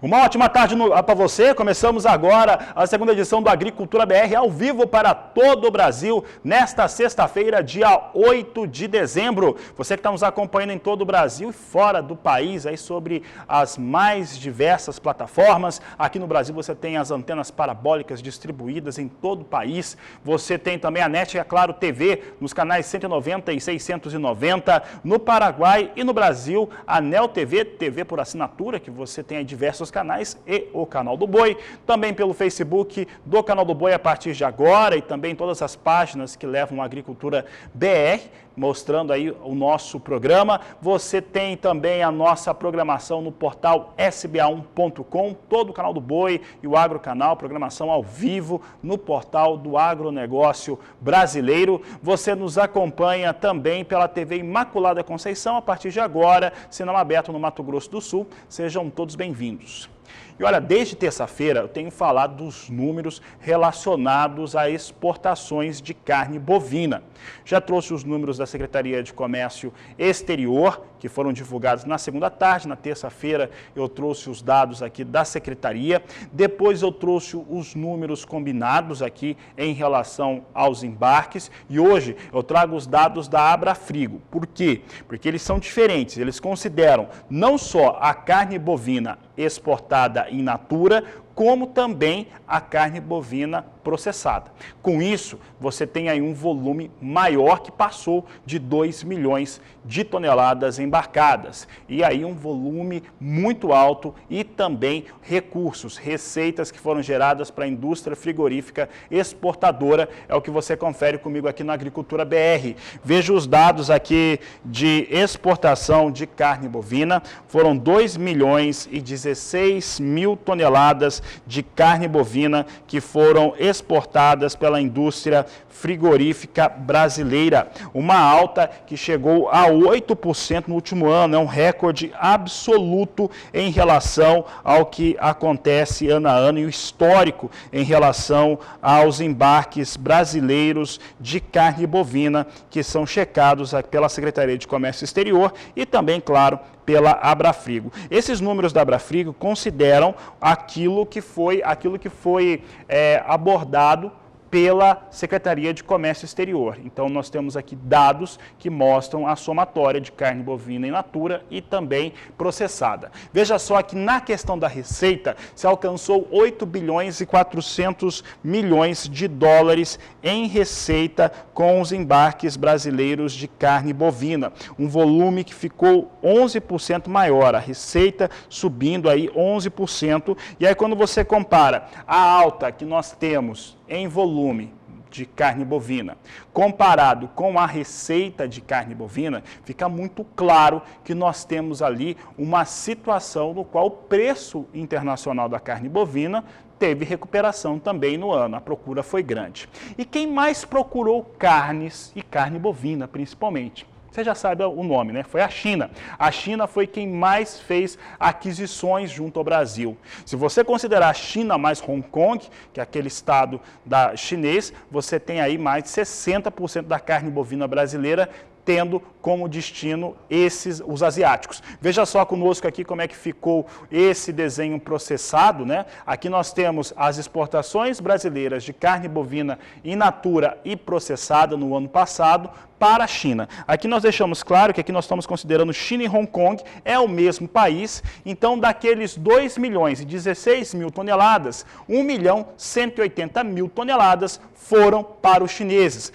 Uma ótima tarde para você. Começamos agora a segunda edição do Agricultura BR ao vivo para todo o Brasil, nesta sexta-feira, dia 8 de dezembro. Você que está nos acompanhando em todo o Brasil e fora do país, aí sobre as mais diversas plataformas. Aqui no Brasil você tem as antenas parabólicas distribuídas em todo o país. Você tem também a NET e a Claro TV nos canais 190 e 690. No Paraguai e no Brasil, a Neo TV, TV por assinatura, que você tem aí diversos canais, e o Canal do Boi, também pelo Facebook do Canal do Boi a partir de agora, e também todas as páginas que levam a Agricultura BR, mostrando aí o nosso programa. Você tem também a nossa programação no portal sba1.com, todo o Canal do Boi e o Agrocanal, programação ao vivo no portal do agronegócio brasileiro. Você nos acompanha também pela TV Imaculada Conceição a partir de agora, sinal aberto no Mato Grosso do Sul. Sejam todos bem-vindos. E olha, desde terça-feira eu tenho falado dos números relacionados a exportações de carne bovina. Já trouxe os números da Secretaria de Comércio Exterior, que foram divulgados na segunda tarde. Na terça-feira eu trouxe os dados aqui da Secretaria. Depois eu trouxe os números combinados aqui em relação aos embarques. E hoje eu trago os dados da Abrafrigo. Por quê? Porque eles são diferentes. Eles consideram não só a carne bovina exportada in natura, como também a carne bovina processada. Com isso, você tem aí um volume maior que passou de 2 milhões de toneladas embarcadas. E aí um volume muito alto e também recursos, receitas que foram geradas para a indústria frigorífica exportadora. É o que você confere comigo aqui na Agricultura BR. Veja os dados aqui de exportação de carne bovina. Foram 2 milhões e 16 mil toneladas de carne bovina que foram exportadas pela indústria frigorífica brasileira. Uma alta que chegou a 8% no último ano, é um recorde absoluto em relação ao que acontece ano a ano e o histórico em relação aos embarques brasileiros de carne bovina que são checados pela Secretaria de Comércio Exterior e também, claro, pela Abrafrigo. Esses números da Abrafrigo consideram aquilo que foi abordado pela Secretaria de Comércio Exterior. Então, nós temos aqui dados que mostram a somatória de carne bovina in natura e também processada. Veja só que na questão da receita, se alcançou 8 bilhões e 400 milhões de dólares em receita com os embarques brasileiros de carne bovina. Um volume que ficou 11% maior, a receita subindo aí 11%. E aí, quando você compara a alta que nós temos em volume de carne bovina, comparado com a receita de carne bovina, fica muito claro que nós temos ali uma situação no qual o preço internacional da carne bovina teve recuperação também no ano, a procura foi grande. E quem mais procurou carnes, e carne bovina principalmente? Você já sabe o nome, né? Foi a China. A China foi quem mais fez aquisições junto ao Brasil. Se você considerar a China mais Hong Kong, que é aquele estado chinês, você tem aí mais de 60% da carne bovina brasileira tendo como destino os asiáticos. Veja só conosco aqui como é que ficou esse desenho processado, né? Aqui nós temos as exportações brasileiras de carne bovina in natura e processada no ano passado para a China. Aqui nós deixamos claro que aqui nós estamos considerando China e Hong Kong, é o mesmo país. Então, daqueles 2 milhões e 16 mil toneladas, 1 milhão 180 mil toneladas foram para os chineses.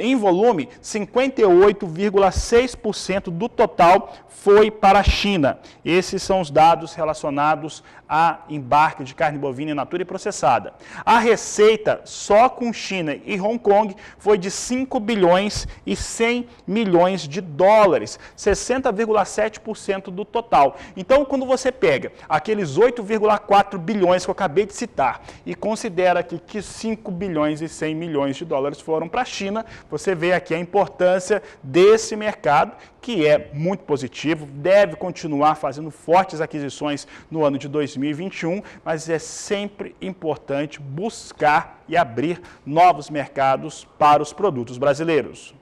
Em volume, 58,6% do total foi para a China. Esses são os dados relacionados a embarque de carne bovina in natura e processada. A receita só com China e Hong Kong foi de 5 bilhões e 100 milhões de dólares, 60,7% do total. Então, quando você pega aqueles 8,4 bilhões que eu acabei de citar e considera que 5 bilhões e 100 milhões de dólares foram para a China, você vê aqui a importância desse mercado, que é muito positivo, deve continuar fazendo fortes aquisições no ano de 2021, mas é sempre importante buscar e abrir novos mercados para os produtos brasileiros.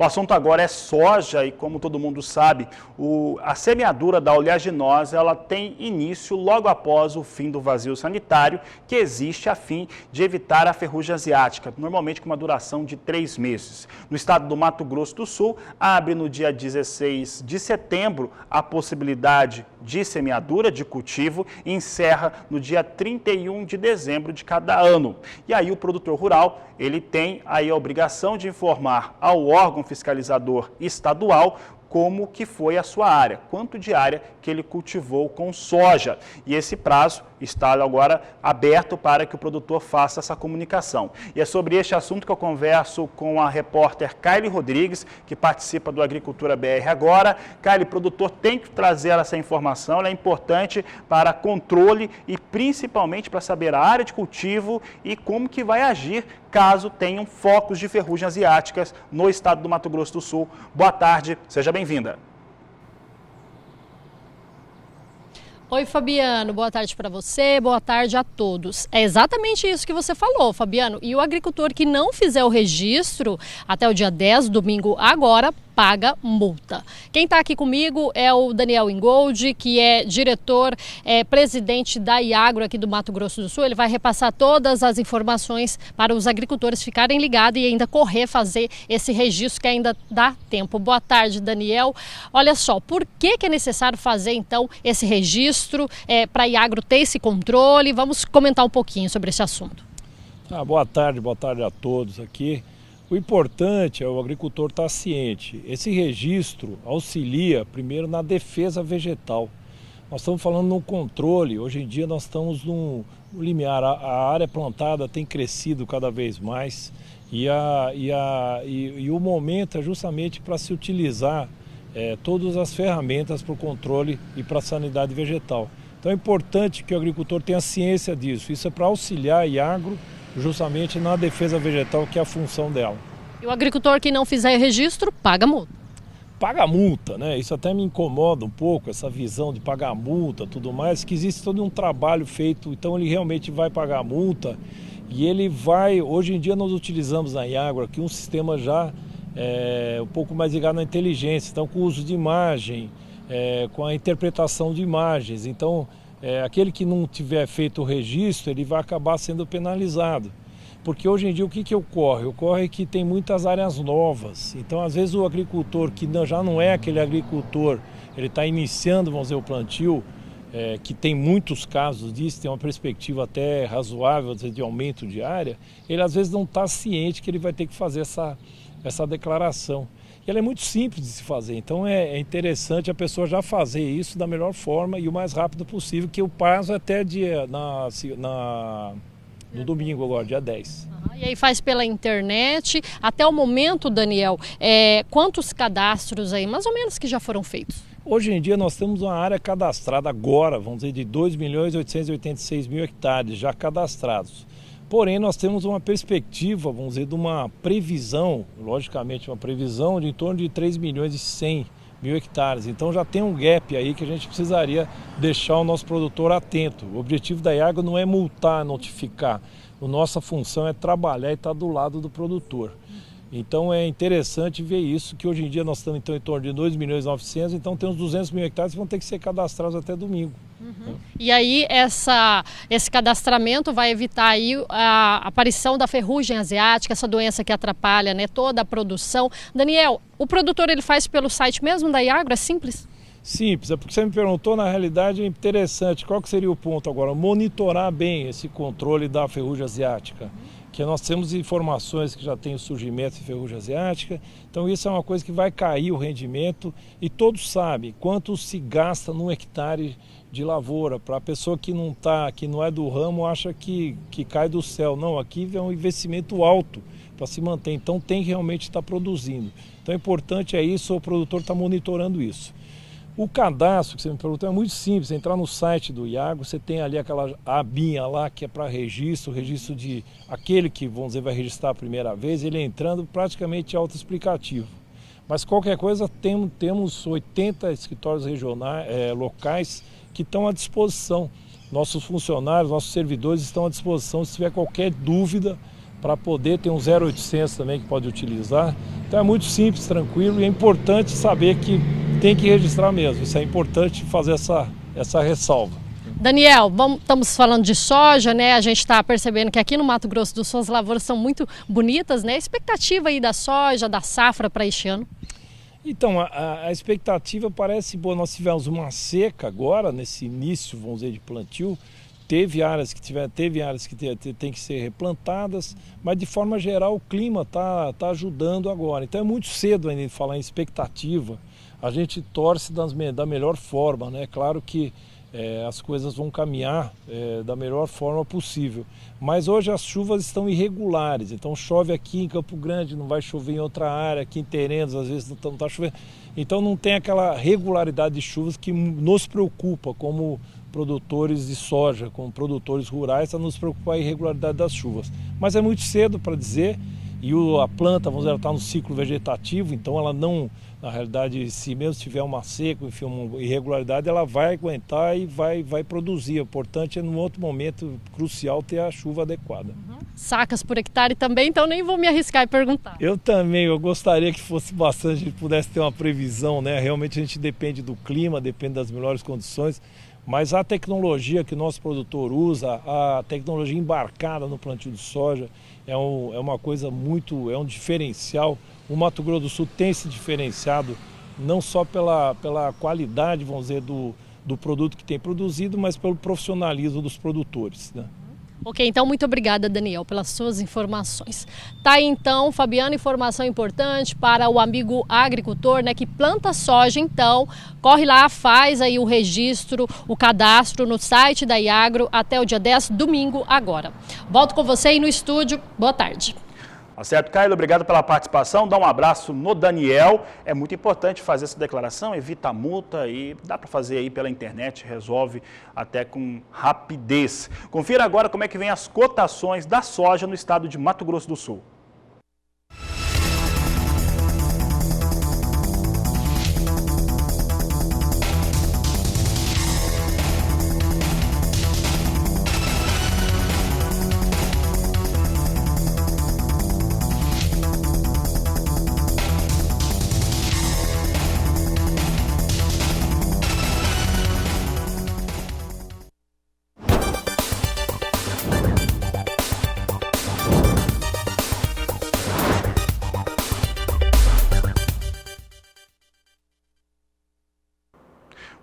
O assunto agora é soja e, como todo mundo sabe, a semeadura da oleaginosa ela tem início logo após o fim do vazio sanitário, que existe a fim de evitar a ferrugem asiática, normalmente com uma duração de 3 meses. No estado do Mato Grosso do Sul, abre no dia 16 de setembro a possibilidade de semeadura de cultivo e encerra no dia 31 de dezembro de cada ano. E aí o produtor rural, ele tem aí a obrigação de informar ao órgão fiscalizador estadual como que foi a sua área, quanto de área que ele cultivou com soja. E esse prazo está agora aberto para que o produtor faça essa comunicação. E é sobre este assunto que eu converso com a repórter Kaile Rodrigues, que participa do Agricultura BR agora. Kaile, o produtor tem que trazer essa informação, ela é importante para controle e principalmente para saber a área de cultivo e como que vai agir caso tenham focos de ferrugem asiáticas no estado do Mato Grosso do Sul. Boa tarde, seja bem-vinda. Oi, Fabiano, boa tarde para você, boa tarde a todos. É exatamente isso que você falou, Fabiano. E o agricultor que não fizer o registro até o dia 10, domingo agora, paga multa. Quem está aqui comigo é o Daniel Ingold, que é diretor, presidente da Iagro aqui do Mato Grosso do Sul. Ele vai repassar todas as informações para os agricultores ficarem ligados e ainda correr fazer esse registro que ainda dá tempo. Boa tarde, Daniel. Olha só, por que é necessário fazer então esse registro para a Iagro ter esse controle? Vamos comentar um pouquinho sobre esse assunto. Boa tarde a todos aqui. O importante é o agricultor estar ciente. Esse registro auxilia, primeiro, na defesa vegetal. Nós estamos falando no controle. Hoje em dia nós estamos no limiar. A área plantada tem crescido cada vez mais e o momento é justamente para se utilizar todas as ferramentas para o controle e para a sanidade vegetal. Então é importante que o agricultor tenha ciência disso. Isso é para auxiliar a Iagro justamente na defesa vegetal, que é a função dela. E o agricultor que não fizer registro, paga multa? Paga multa, né? Isso até me incomoda um pouco, essa visão de pagar multa, tudo mais, que existe todo um trabalho feito, então ele realmente vai pagar multa e ele vai, hoje em dia nós utilizamos na Iagro aqui um sistema já um pouco mais ligado na inteligência, então com o uso de imagem, com a interpretação de imagens, então aquele que não tiver feito o registro, ele vai acabar sendo penalizado. Porque hoje em dia o que ocorre? Ocorre que tem muitas áreas novas. Então, às vezes, o agricultor que já não é aquele agricultor, ele está iniciando, vamos dizer, o plantio, que tem muitos casos disso, tem uma perspectiva até razoável de aumento de área, ele às vezes não está ciente que ele vai ter que fazer essa declaração. E ela é muito simples de se fazer, então é interessante a pessoa já fazer isso da melhor forma e o mais rápido possível, que o prazo é até no domingo agora, dia 10. E aí faz pela internet. Até o momento, Daniel, quantos cadastros aí, mais ou menos, que já foram feitos? Hoje em dia nós temos uma área cadastrada agora, vamos dizer, de 2.886.000 hectares já cadastrados. Porém, nós temos uma perspectiva, vamos dizer, de uma previsão, logicamente uma previsão de em torno de 3.100.000 hectares. Então já tem um gap aí que a gente precisaria deixar o nosso produtor atento. O objetivo da Iagro não é multar, notificar. A nossa função é trabalhar e estar do lado do produtor. Então é interessante ver isso, que hoje em dia nós estamos então, em torno de 2.900.000, então tem uns 200.000 hectares que vão ter que ser cadastrados até domingo. Uhum. E aí esse cadastramento vai evitar aí a aparição da ferrugem asiática, essa doença que atrapalha, né, toda a produção. Daniel, o produtor ele faz pelo site mesmo da Iagro? É simples? Simples, é porque você me perguntou, na realidade é interessante. Qual que seria o ponto agora? Monitorar bem esse controle da ferrugem asiática. Que nós temos informações que já tem o surgimento de ferrugem asiática, então isso é uma coisa que vai cair o rendimento e todos sabem quanto se gasta num hectare de lavoura. Para a pessoa que não é do ramo, acha que cai do céu. Não, aqui é um investimento alto para se manter, então tem que realmente estar produzindo. Então o importante é isso, o produtor está monitorando isso. O cadastro que você me perguntou é muito simples, entrar no site do Iagro, você tem ali aquela abinha lá que é para registro de aquele que, vamos dizer, vai registrar a primeira vez, ele entrando praticamente autoexplicativo. Mas qualquer coisa, temos 80 escritórios regionais, locais que estão à disposição. Nossos funcionários, nossos servidores estão à disposição, se tiver qualquer dúvida, para poder ter um 0800 também que pode utilizar. Então é muito simples, tranquilo, e é importante saber que tem que registrar mesmo. Isso é importante fazer essa ressalva. Daniel, estamos falando de soja, né? A gente está percebendo que aqui no Mato Grosso do Sul as lavouras são muito bonitas, né? A expectativa aí da soja, da safra para este ano? Então, a expectativa parece boa. Nós tivemos uma seca agora, nesse início, vamos dizer, de plantio. Teve áreas que tem que ser replantadas, mas de forma geral o clima tá ajudando agora. Então é muito cedo ainda de falar em expectativa. A gente torce da melhor forma, né? Claro que as coisas vão caminhar da melhor forma possível. Mas hoje as chuvas estão irregulares, então chove aqui em Campo Grande, não vai chover em outra área, aqui em Terenos às vezes não está chovendo. Então não tem aquela regularidade de chuvas que nos preocupa como produtores de soja, como produtores rurais, a nos preocupar a irregularidade das chuvas. Mas é muito cedo para dizer, e a planta, vamos dizer, ela está no ciclo vegetativo, então ela não, na realidade, se mesmo tiver uma seca, enfim, uma irregularidade, ela vai aguentar e vai produzir. O importante é, num outro momento crucial, ter a chuva adequada. Sacas por hectare também, então nem vou me arriscar e perguntar. Eu também, eu gostaria que fosse bastante, a gente pudesse ter uma previsão, né? Realmente a gente depende do clima, depende das melhores condições, mas a tecnologia que nosso produtor usa, a tecnologia embarcada no plantio de soja, é uma coisa muito, é um diferencial. O Mato Grosso do Sul tem se diferenciado não só pela qualidade, vamos dizer, do produto que tem produzido, mas pelo profissionalismo dos produtores, né? Ok, então muito obrigada, Daniel, pelas suas informações. Tá aí então, Fabiano, informação importante para o amigo agricultor, né, que planta soja. Então, corre lá, faz aí o registro, o cadastro no site da Iagro até o dia 10, domingo agora. Volto com você aí no estúdio. Boa tarde. Tá certo, Caio, obrigado pela participação, dá um abraço no Daniel, é muito importante fazer essa declaração, evita a multa e dá para fazer aí pela internet, resolve até com rapidez. Confira agora como é que vem as cotações da soja no estado de Mato Grosso do Sul.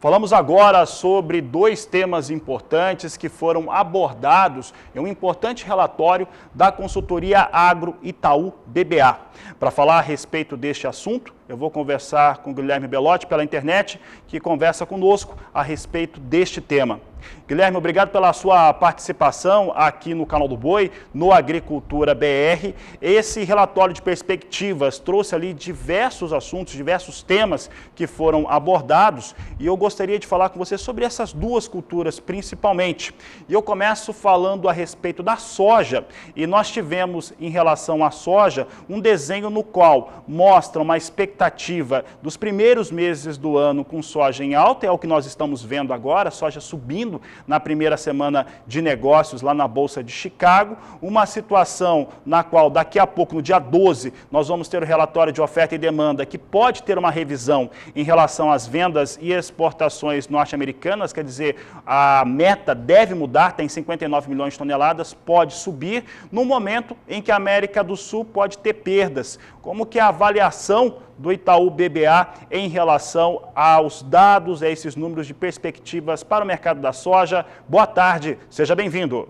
Falamos agora sobre dois temas importantes que foram abordados em um importante relatório da consultoria Agro Itaú BBA. Para falar a respeito deste assunto, eu vou conversar com Guilherme Belotti pela internet, que conversa conosco a respeito deste tema. Guilherme, obrigado pela sua participação aqui no Canal do Boi, no Agricultura BR. Esse relatório de perspectivas trouxe ali diversos assuntos, diversos temas que foram abordados e eu gostaria de falar com você sobre essas duas culturas principalmente. E eu começo falando a respeito da soja e nós tivemos em relação à soja um desenho no qual mostra uma expectativa dos primeiros meses do ano com soja em alta, é o que nós estamos vendo agora, soja subindo na primeira semana de negócios lá na Bolsa de Chicago, uma situação na qual daqui a pouco, no dia 12, nós vamos ter o relatório de oferta e demanda que pode ter uma revisão em relação às vendas e exportações norte-americanas, quer dizer, a meta deve mudar, tem 59 milhões de toneladas, pode subir, no momento em que a América do Sul pode ter perdas. Como que é a avaliação do Itaú BBA em relação aos dados, a esses números de perspectivas para o mercado da soja? Boa tarde, seja bem-vindo.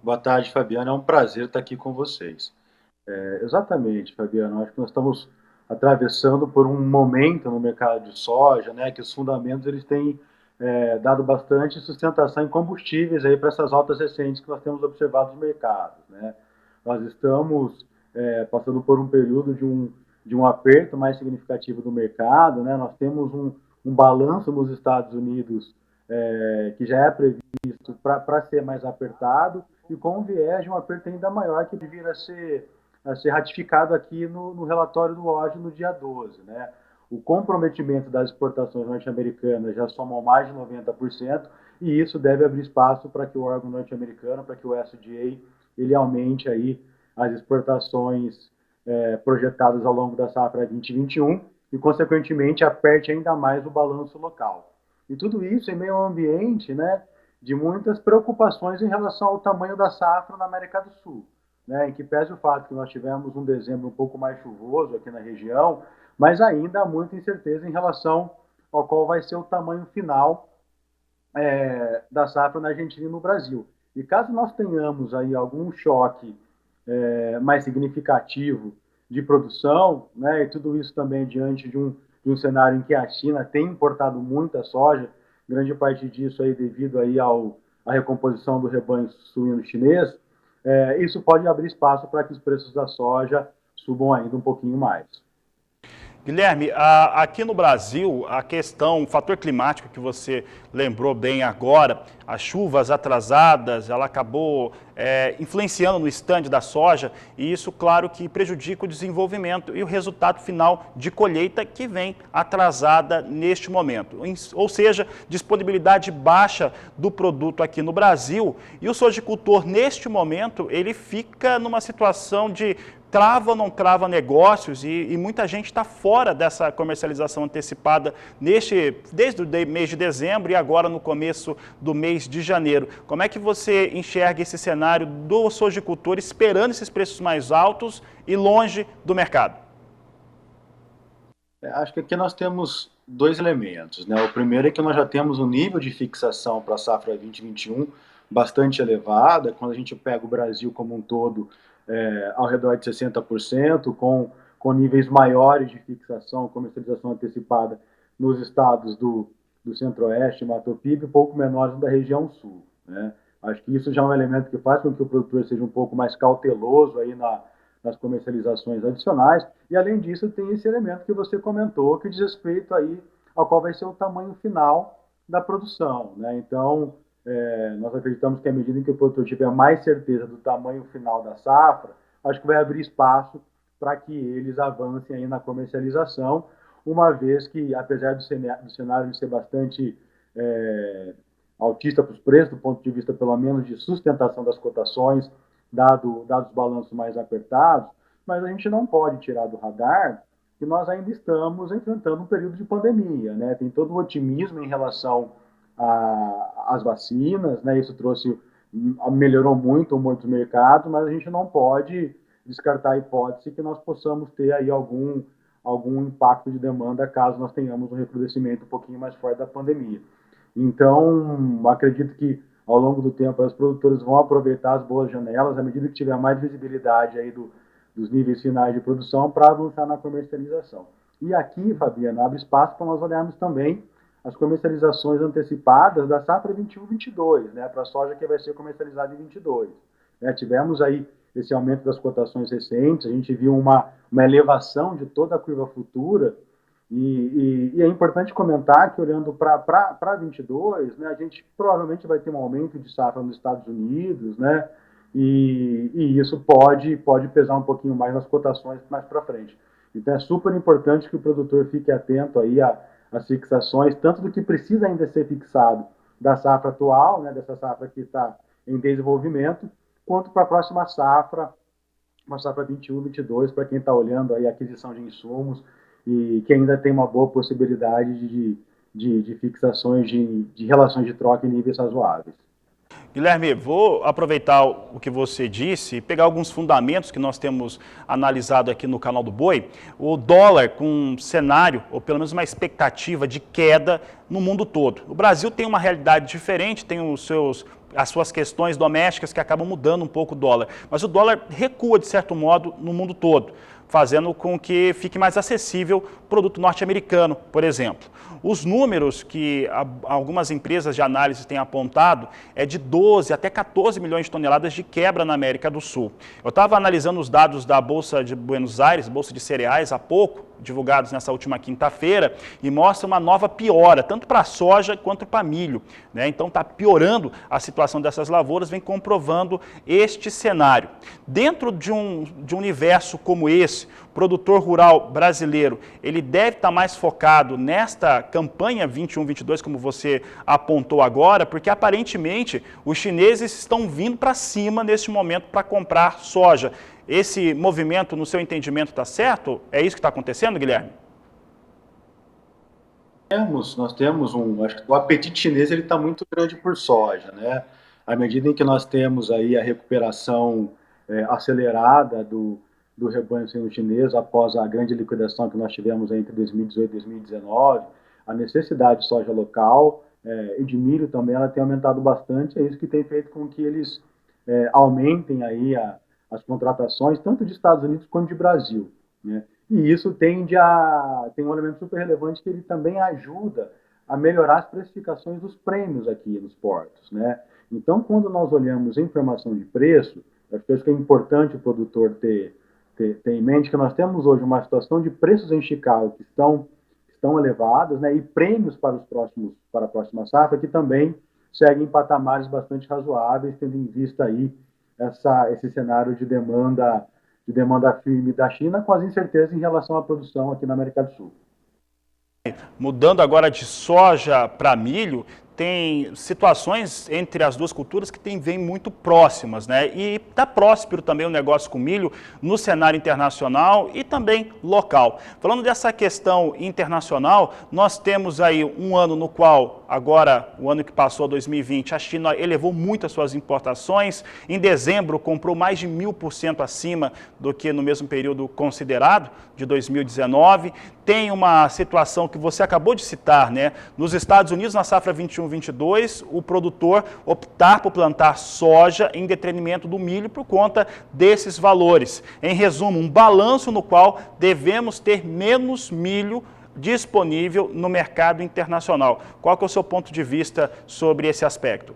Boa tarde, Fabiano. É um prazer estar aqui com vocês. Exatamente, Fabiano. Acho que nós estamos atravessando por um momento no mercado de soja, né, que os fundamentos eles têm dado bastante sustentação em combustíveis aí para essas altas recentes que nós temos observado nos mercados, né? Nós estamos passando por um período de um aperto mais significativo do mercado, né? Nós temos um balanço nos Estados Unidos que já é previsto para ser mais apertado e com um viés de um aperto ainda maior que vir a ser ratificado aqui no relatório do OAG no dia 12, né? O comprometimento das exportações norte-americanas já somam mais de 90% e isso deve abrir espaço para que o órgão norte-americano, para que o USDA ele aumente aí as exportações projetadas ao longo da safra 2021 e, consequentemente, aperte ainda mais o balanço local. E tudo isso em meio a um ambiente, né, de muitas preocupações em relação ao tamanho da safra na América do Sul, né, em que pese o fato que nós tivemos um dezembro um pouco mais chuvoso aqui na região, mas ainda há muita incerteza em relação ao qual vai ser o tamanho final da safra na Argentina e no Brasil. E caso nós tenhamos aí algum choque mais significativo de produção, né, e tudo isso também diante de um cenário em que a China tem importado muita soja, grande parte disso aí devido aí à recomposição do rebanho suíno chinês, isso pode abrir espaço para que os preços da soja subam ainda um pouquinho mais. Guilherme, aqui no Brasil, a questão, o fator climático que você lembrou bem agora, as chuvas atrasadas, ela acabou influenciando no estande da soja e isso, claro, que prejudica o desenvolvimento e o resultado final de colheita que vem atrasada neste momento. Ou seja, disponibilidade baixa do produto aqui no Brasil e o sojicultor, neste momento, ele fica numa situação de trava ou não trava negócios e muita gente está fora dessa comercialização antecipada desde o mês de dezembro e agora no começo do mês de janeiro. Como é que você enxerga esse cenário do sojicultor esperando esses preços mais altos e longe do mercado? Acho que aqui nós temos dois elementos, né? O primeiro é que nós já temos um nível de fixação para a safra 2021 bastante elevada. Quando a gente pega o Brasil como um todo, ao redor de 60%, com níveis maiores de fixação, comercialização antecipada nos estados do Centro-Oeste, Mato Piba, e pouco menores da região Sul, né? Acho que isso já é um elemento que faz com que o produtor seja um pouco mais cauteloso aí nas comercializações adicionais, e além disso tem esse elemento que você comentou, que diz respeito aí ao qual vai ser o tamanho final da produção, né? Então, nós acreditamos que à medida em que o produtor tiver mais certeza do tamanho final da safra, acho que vai abrir espaço para que eles avancem aí na comercialização, uma vez que, apesar do cenário ser bastante altista para os preços, do ponto de vista pelo menos de sustentação das cotações, dados os balanços mais apertados, mas a gente não pode tirar do radar que nós ainda estamos enfrentando um período de pandemia, né? Tem todo o otimismo em relação às vacinas, né? Isso melhorou muito muitos mercados, mas a gente não pode descartar a hipótese que nós possamos ter aí algum impacto de demanda caso nós tenhamos um recrudescimento um pouquinho mais forte da pandemia. Então, acredito que ao longo do tempo os produtores vão aproveitar as boas janelas à medida que tiver mais visibilidade aí dos níveis finais de produção para avançar na comercialização. E aqui, Fabiana, abre espaço para nós olharmos também as comercializações antecipadas da safra 21-22, né, para a soja que vai ser comercializada em 22. Tivemos aí esse aumento das cotações recentes, a gente viu uma elevação de toda a curva futura, e é importante comentar que, olhando para 22, né, a gente provavelmente vai ter um aumento de safra nos Estados Unidos, né, e isso pode pesar um pouquinho mais nas cotações mais para frente. Então é super importante que o produtor fique atento aí às fixações, tanto do que precisa ainda ser fixado da safra atual, né, dessa safra que está em desenvolvimento, quanto para a próxima safra, uma safra 21-22, para quem está olhando aí a aquisição de insumos e que ainda tem uma boa possibilidade de fixações de relações de troca em níveis razoáveis. Guilherme, vou aproveitar o que você disse e pegar alguns fundamentos que nós temos analisado aqui no canal do Boi. O dólar com um cenário, ou pelo menos uma expectativa de queda no mundo todo. O Brasil tem uma realidade diferente, tem as suas questões domésticas que acabam mudando um pouco o dólar. Mas o dólar recua, de certo modo, no mundo todo, fazendo com que fique mais acessível o produto norte-americano, por exemplo. Os números que algumas empresas de análise têm apontado é de 12 até 14 milhões de toneladas de quebra na América do Sul. Eu estava analisando os dados da Bolsa de Buenos Aires, Bolsa de Cereais, há pouco, divulgados nessa última quinta-feira e mostram uma nova piora, tanto para a soja quanto para milho, né? Então está piorando a situação dessas lavouras, vem comprovando este cenário. Dentro de um universo como esse, o produtor rural brasileiro, ele deve estar mais focado nesta campanha 21-22, como você apontou agora, porque aparentemente os chineses estão vindo para cima neste momento para comprar soja. Esse movimento, no seu entendimento, está certo? É isso que está acontecendo, Guilherme? Nós temos acho que o apetite chinês ele está muito grande por soja, né? À medida em que nós temos aí a recuperação acelerada do rebanho suíno chinês após a grande liquidação que nós tivemos entre 2018 e 2019, a necessidade de soja local e de milho também ela tem aumentado bastante, é isso que tem feito com que eles aumentem aí as contratações, tanto de Estados Unidos quanto de Brasil, né? E isso tem um elemento super relevante que ele também ajuda a melhorar as precificações dos prêmios aqui nos portos, né? Então, quando nós olhamos a informação de preço, acho que é importante o produtor ter em mente que nós temos hoje uma situação de preços em Chicago que estão elevados, né? E prêmios para a próxima safra que também seguem em patamares bastante razoáveis, tendo em vista aí esse cenário de demanda firme da China, com as incertezas em relação à produção aqui na América do Sul. Mudando agora de soja para milho, tem situações entre as duas culturas que vêm muito próximas, né? E está próspero também o negócio com milho no cenário internacional e também local. Falando dessa questão internacional, nós temos aí um ano no qual, agora, o ano que passou, 2020, a China elevou muito as suas importações. Em dezembro, comprou mais de 1000% acima do que no mesmo período considerado, de 2019. Tem uma situação que você acabou de citar, né? Nos Estados Unidos, na safra 21-22, o produtor optar por plantar soja em detrimento do milho por conta desses valores. Em resumo, um balanço no qual devemos ter menos milho disponível no mercado internacional. Qual que é o seu ponto de vista sobre esse aspecto?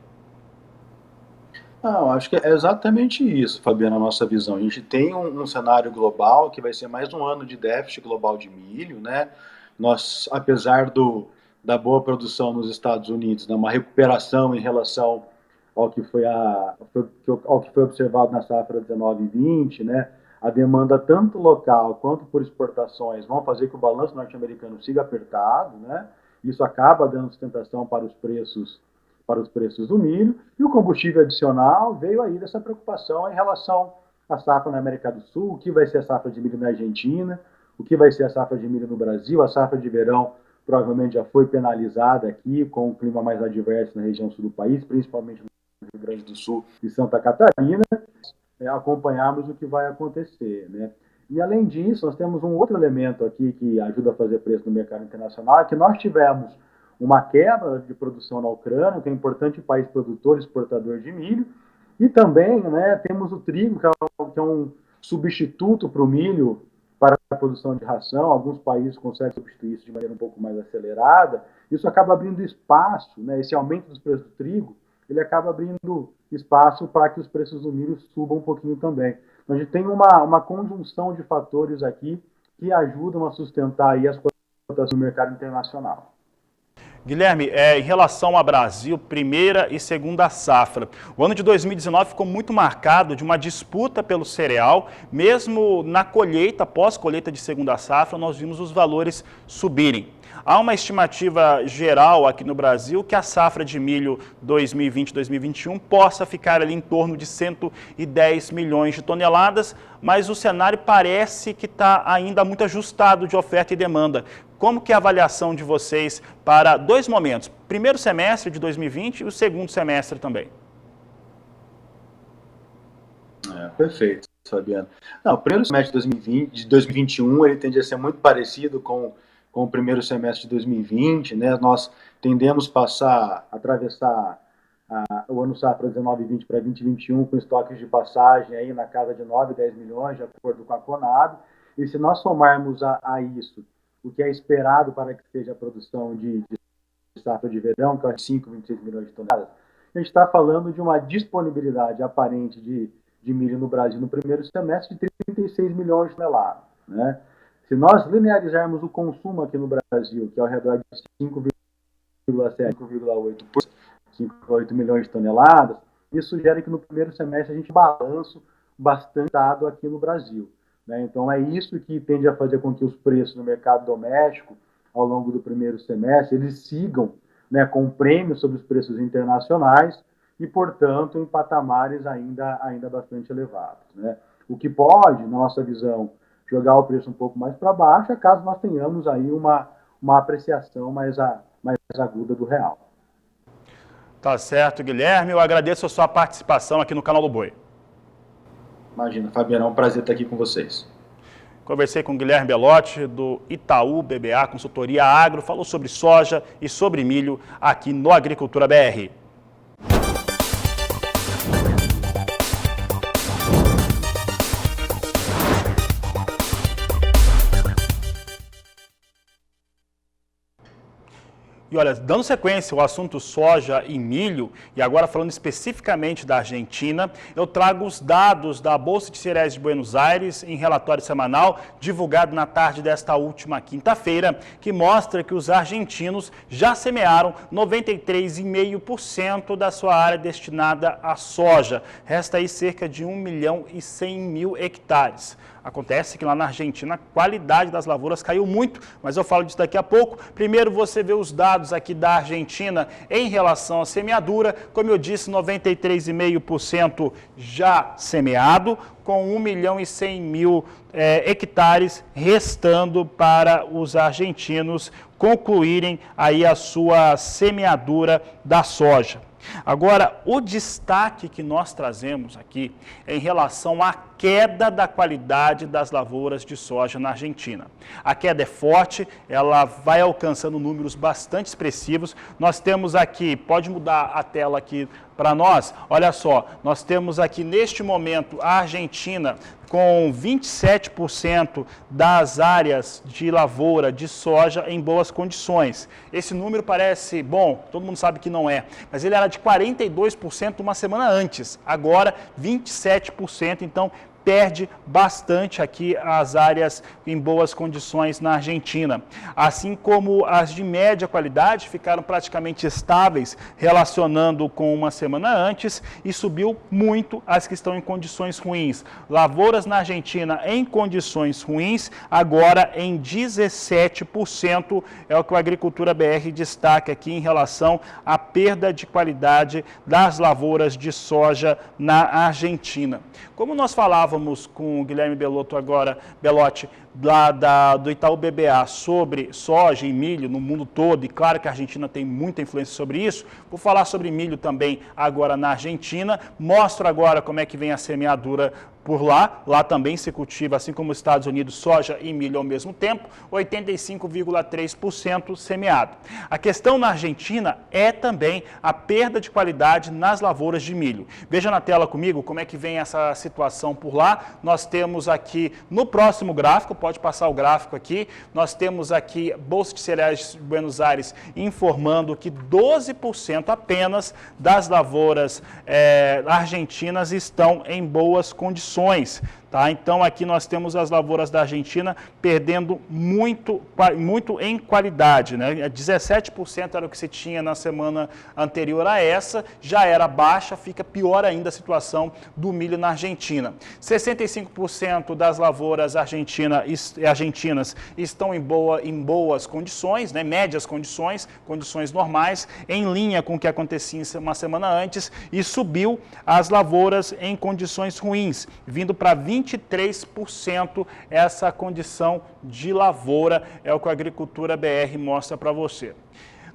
Não, acho que é exatamente isso, Fabiana, a nossa visão. A gente tem um cenário global que vai ser mais um ano de déficit global de milho, né? Nós, apesar da boa produção nos Estados Unidos, né, uma recuperação em relação ao que foi observado na safra 19 e 20, né? A demanda tanto local quanto por exportações vão fazer que o balanço norte-americano siga apertado, né? Isso acaba dando sustentação para os preços do milho, e o combustível adicional veio aí dessa preocupação em relação à safra na América do Sul, o que vai ser a safra de milho na Argentina, o que vai ser a safra de milho no Brasil. A safra de verão provavelmente já foi penalizada aqui, com o clima mais adverso na região sul do país, principalmente no Rio Grande do Sul e Santa Catarina, acompanharmos o que vai acontecer, né? E além disso, nós temos um outro elemento aqui que ajuda a fazer preço no mercado internacional, é que nós tivemos uma quebra de produção na Ucrânia, que é um importante país produtor e exportador de milho, e também, né, temos o trigo, que é um substituto para o milho para a produção de ração. Alguns países conseguem substituir isso de maneira um pouco mais acelerada. Isso acaba abrindo espaço, né, esse aumento dos preços do trigo, ele acaba abrindo espaço para que os preços do milho subam um pouquinho também. Então, a gente tem uma conjunção de fatores aqui que ajudam a sustentar aí as cotações no mercado internacional. Guilherme, em relação ao Brasil, primeira e segunda safra, o ano de 2019 ficou muito marcado de uma disputa pelo cereal. Mesmo na colheita, pós-colheita de segunda safra, nós vimos os valores subirem. Há uma estimativa geral aqui no Brasil que a safra de milho 2020-2021 possa ficar ali em torno de 110 milhões de toneladas, mas o cenário parece que está ainda muito ajustado de oferta e demanda. Como que é a avaliação de vocês para dois momentos, primeiro semestre de 2020 e o segundo semestre também? Perfeito, Fabiano. Não, o primeiro semestre de 2021 ele tende a ser muito parecido com o primeiro semestre de 2020, né? Nós tendemos a atravessar o ano safra 19 e 20 para 20 e 21 com estoques de passagem aí na casa de 9, 10 milhões, de acordo com a Conab. E se nós somarmos a isso o que é esperado para que seja a produção de safra de verão, que é 5, 26 milhões de toneladas, a gente está falando de uma disponibilidade aparente de milho no Brasil no primeiro semestre de 36 milhões de toneladas, né? Se nós linearizarmos o consumo aqui no Brasil, que é ao redor de 5,7, 5,8 milhões de toneladas, isso gera que no primeiro semestre a gente balança bastante dado aqui no Brasil. Né? Então é isso que tende a fazer com que os preços no mercado doméstico, ao longo do primeiro semestre, eles sigam, né, com prêmio sobre os preços internacionais e, portanto, em patamares ainda bastante elevados. Né? O que pode, na nossa visão, jogar o preço um pouco mais para baixo, é caso nós tenhamos aí uma apreciação mais aguda do real. Tá certo, Guilherme. Eu agradeço a sua participação aqui no Canal do Boi. Imagina, Fabiano, é um prazer estar aqui com vocês. Conversei com o Guilherme Belotti, do Itaú BBA Consultoria Agro, falou sobre soja e sobre milho aqui no Agricultura BR. E olha, dando sequência ao assunto soja e milho, e agora falando especificamente da Argentina, eu trago os dados da Bolsa de Cereais de Buenos Aires em relatório semanal divulgado na tarde desta última quinta-feira, que mostra que os argentinos já semearam 93,5% da sua área destinada à soja. Resta aí cerca de 1.100.000 hectares. Acontece que lá na Argentina a qualidade das lavouras caiu muito, mas eu falo disso daqui a pouco. Primeiro você vê os dados aqui da Argentina em relação à semeadura. Como eu disse, 93,5% já semeado, com 1.100.000 hectares restando para os argentinos concluírem aí a sua semeadura da soja. Agora, o destaque que nós trazemos aqui é em relação à queda da qualidade das lavouras de soja na Argentina. A queda é forte, ela vai alcançando números bastante expressivos. Nós temos aqui, pode mudar a tela aqui para nós, olha só, nós temos aqui neste momento a Argentina com 27% das áreas de lavoura de soja em boas condições. Esse número parece bom, todo mundo sabe que não é, mas ele era de 42% uma semana antes, agora 27%, então perde bastante aqui as áreas em boas condições na Argentina. Assim como as de média qualidade ficaram praticamente estáveis, relacionando com uma semana antes, e subiu muito as que estão em condições ruins. Lavouras na Argentina em condições ruins, agora em 17%, é o que o Agricultura BR destaca aqui em relação à perda de qualidade das lavouras de soja na Argentina. Como nós falávamos com o Guilherme Belotti, lá do Itaú BBA, sobre soja e milho no mundo todo, e claro que a Argentina tem muita influência sobre isso, vou falar sobre milho também agora na Argentina, mostro agora como é que vem a semeadura por lá também se cultiva, assim como os Estados Unidos, soja e milho ao mesmo tempo, 85,3% semeado. A questão na Argentina é também a perda de qualidade nas lavouras de milho. Veja na tela comigo como é que vem essa situação por lá. Nós temos aqui no próximo gráfico, pode passar o gráfico aqui, nós temos aqui Bolsa de Cereais de Buenos Aires informando que 12% apenas das lavouras argentinas estão em boas condições. Tá? Então aqui nós temos as lavouras da Argentina perdendo muito em qualidade, né? 17% era o que se tinha na semana anterior a essa, já era baixa, fica pior ainda a situação do milho na Argentina. 65% das lavouras argentinas estão em boas condições, né? Médias condições normais, em linha com o que acontecia uma semana antes, e subiu as lavouras em condições ruins, vindo para 23% essa condição de lavoura, é o que a Agricultura BR mostra para você.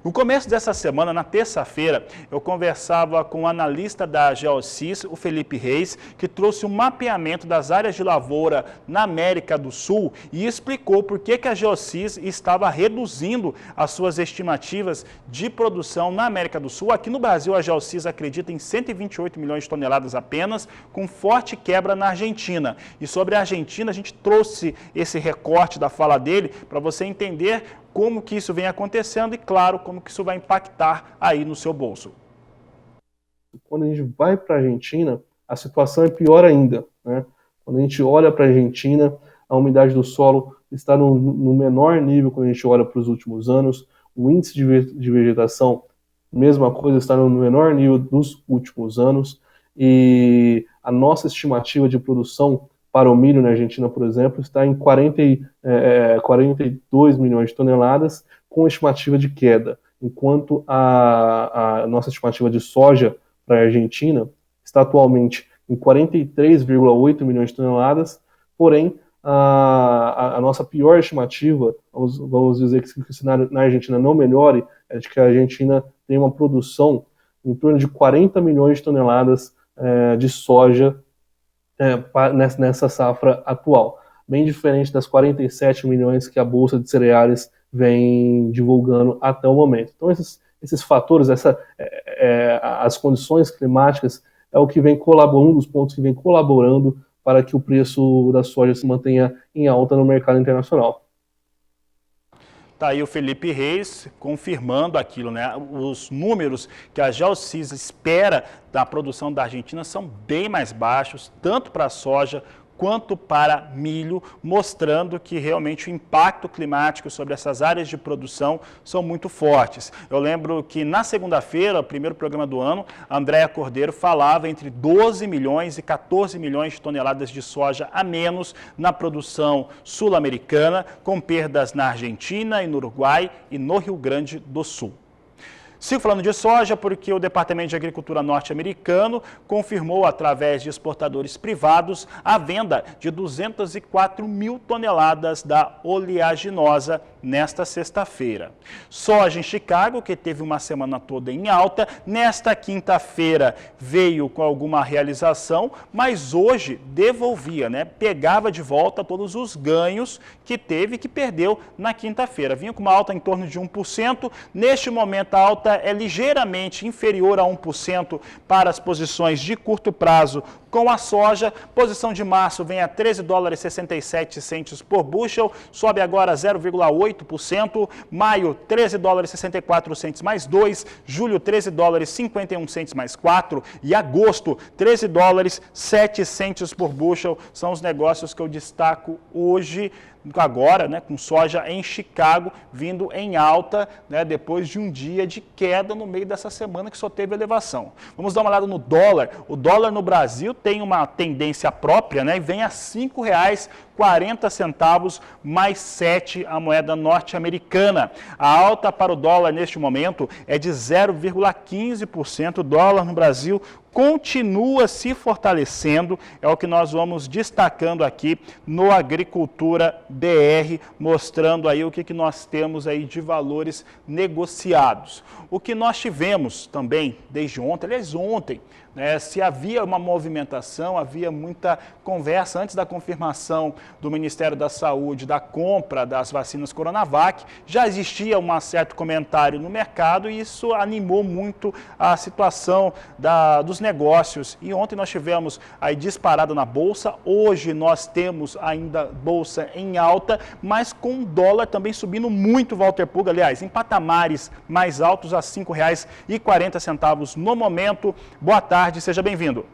No começo dessa semana, na terça-feira, eu conversava com o analista da Geosys, o Felipe Reis, que trouxe um mapeamento das áreas de lavoura na América do Sul e explicou por que a Geosys estava reduzindo as suas estimativas de produção na América do Sul. Aqui no Brasil, a Geosys acredita em 128 milhões de toneladas apenas, com forte quebra na Argentina. E sobre a Argentina, a gente trouxe esse recorte da fala dele para você entender como que isso vem acontecendo e, claro, como que isso vai impactar aí no seu bolso. Quando a gente vai para a Argentina, a situação é pior ainda, né? Quando a gente olha para a Argentina, a umidade do solo está no menor nível quando a gente olha para os últimos anos, o índice de vegetação, mesma coisa, está no menor nível dos últimos anos, e a nossa estimativa de produção para o milho na Argentina, por exemplo, está em 42 milhões de toneladas, com estimativa de queda, enquanto a nossa estimativa de soja para a Argentina está atualmente em 43,8 milhões de toneladas, porém, a nossa pior estimativa, vamos dizer que o cenário na Argentina não melhore, é de que a Argentina tem uma produção em torno de 40 milhões de toneladas de soja nessa safra atual, bem diferente das 47 milhões que a Bolsa de Cereais vem divulgando até o momento. Então, esses fatores, as condições climáticas, é o que vem colaborando, um dos pontos que vem colaborando para que o preço da soja se mantenha em alta no mercado internacional. Tá aí o Felipe Reis confirmando aquilo, né? Os números que a Geocis espera da produção da Argentina são bem mais baixos, tanto para a soja quanto para milho, mostrando que realmente o impacto climático sobre essas áreas de produção são muito fortes. Eu lembro que na segunda-feira, o primeiro programa do ano, a Andréa Cordeiro falava entre 12 milhões e 14 milhões de toneladas de soja a menos na produção sul-americana, com perdas na Argentina e no Uruguai e no Rio Grande do Sul. Sigo falando de soja porque o Departamento de Agricultura norte-americano confirmou, através de exportadores privados, a venda de 204 mil toneladas da oleaginosa nesta sexta-feira. Soja em Chicago, que teve uma semana toda em alta, nesta quinta-feira veio com alguma realização, mas hoje devolvia, né? Pegava de volta todos os ganhos que teve e que perdeu na quinta-feira. Vinha com uma alta em torno de 1%, neste momento a alta é ligeiramente inferior a 1% para as posições de curto prazo com a soja. Posição de março vem a 13 dólares e 67 centos por bushel, sobe agora 0,8%. Maio, 13 dólares e 64 centos mais 2. Julho, 13 dólares e 51 centos mais 4. E agosto, 13 dólares e 7 centos por bushel. São os negócios que eu destaco hoje, agora, né, com soja em Chicago vindo em alta, né, depois de um dia de queda no meio dessa semana que só teve elevação. Vamos dar uma olhada no dólar. O dólar no Brasil tem uma tendência própria, né, e vem a R$ 5,40 mais 7 a moeda norte-americana. A alta para o dólar neste momento é de 0,15%. O dólar no Brasil continua se fortalecendo, é o que nós vamos destacando aqui no Agricultura BR, mostrando aí o que nós temos aí de valores negociados. O que nós tivemos também desde ontem, aliás ontem, se havia uma movimentação, havia muita conversa antes da confirmação do Ministério da Saúde da compra das vacinas Coronavac, já existia um certo comentário no mercado e isso animou muito a situação dos negócios. E ontem nós tivemos aí disparada na Bolsa, hoje nós temos ainda Bolsa em alta, mas com o dólar também subindo muito, Walter Puga, aliás, em patamares mais altos a R$ 5,40 no momento. Boa tarde. Seja bem-vindo.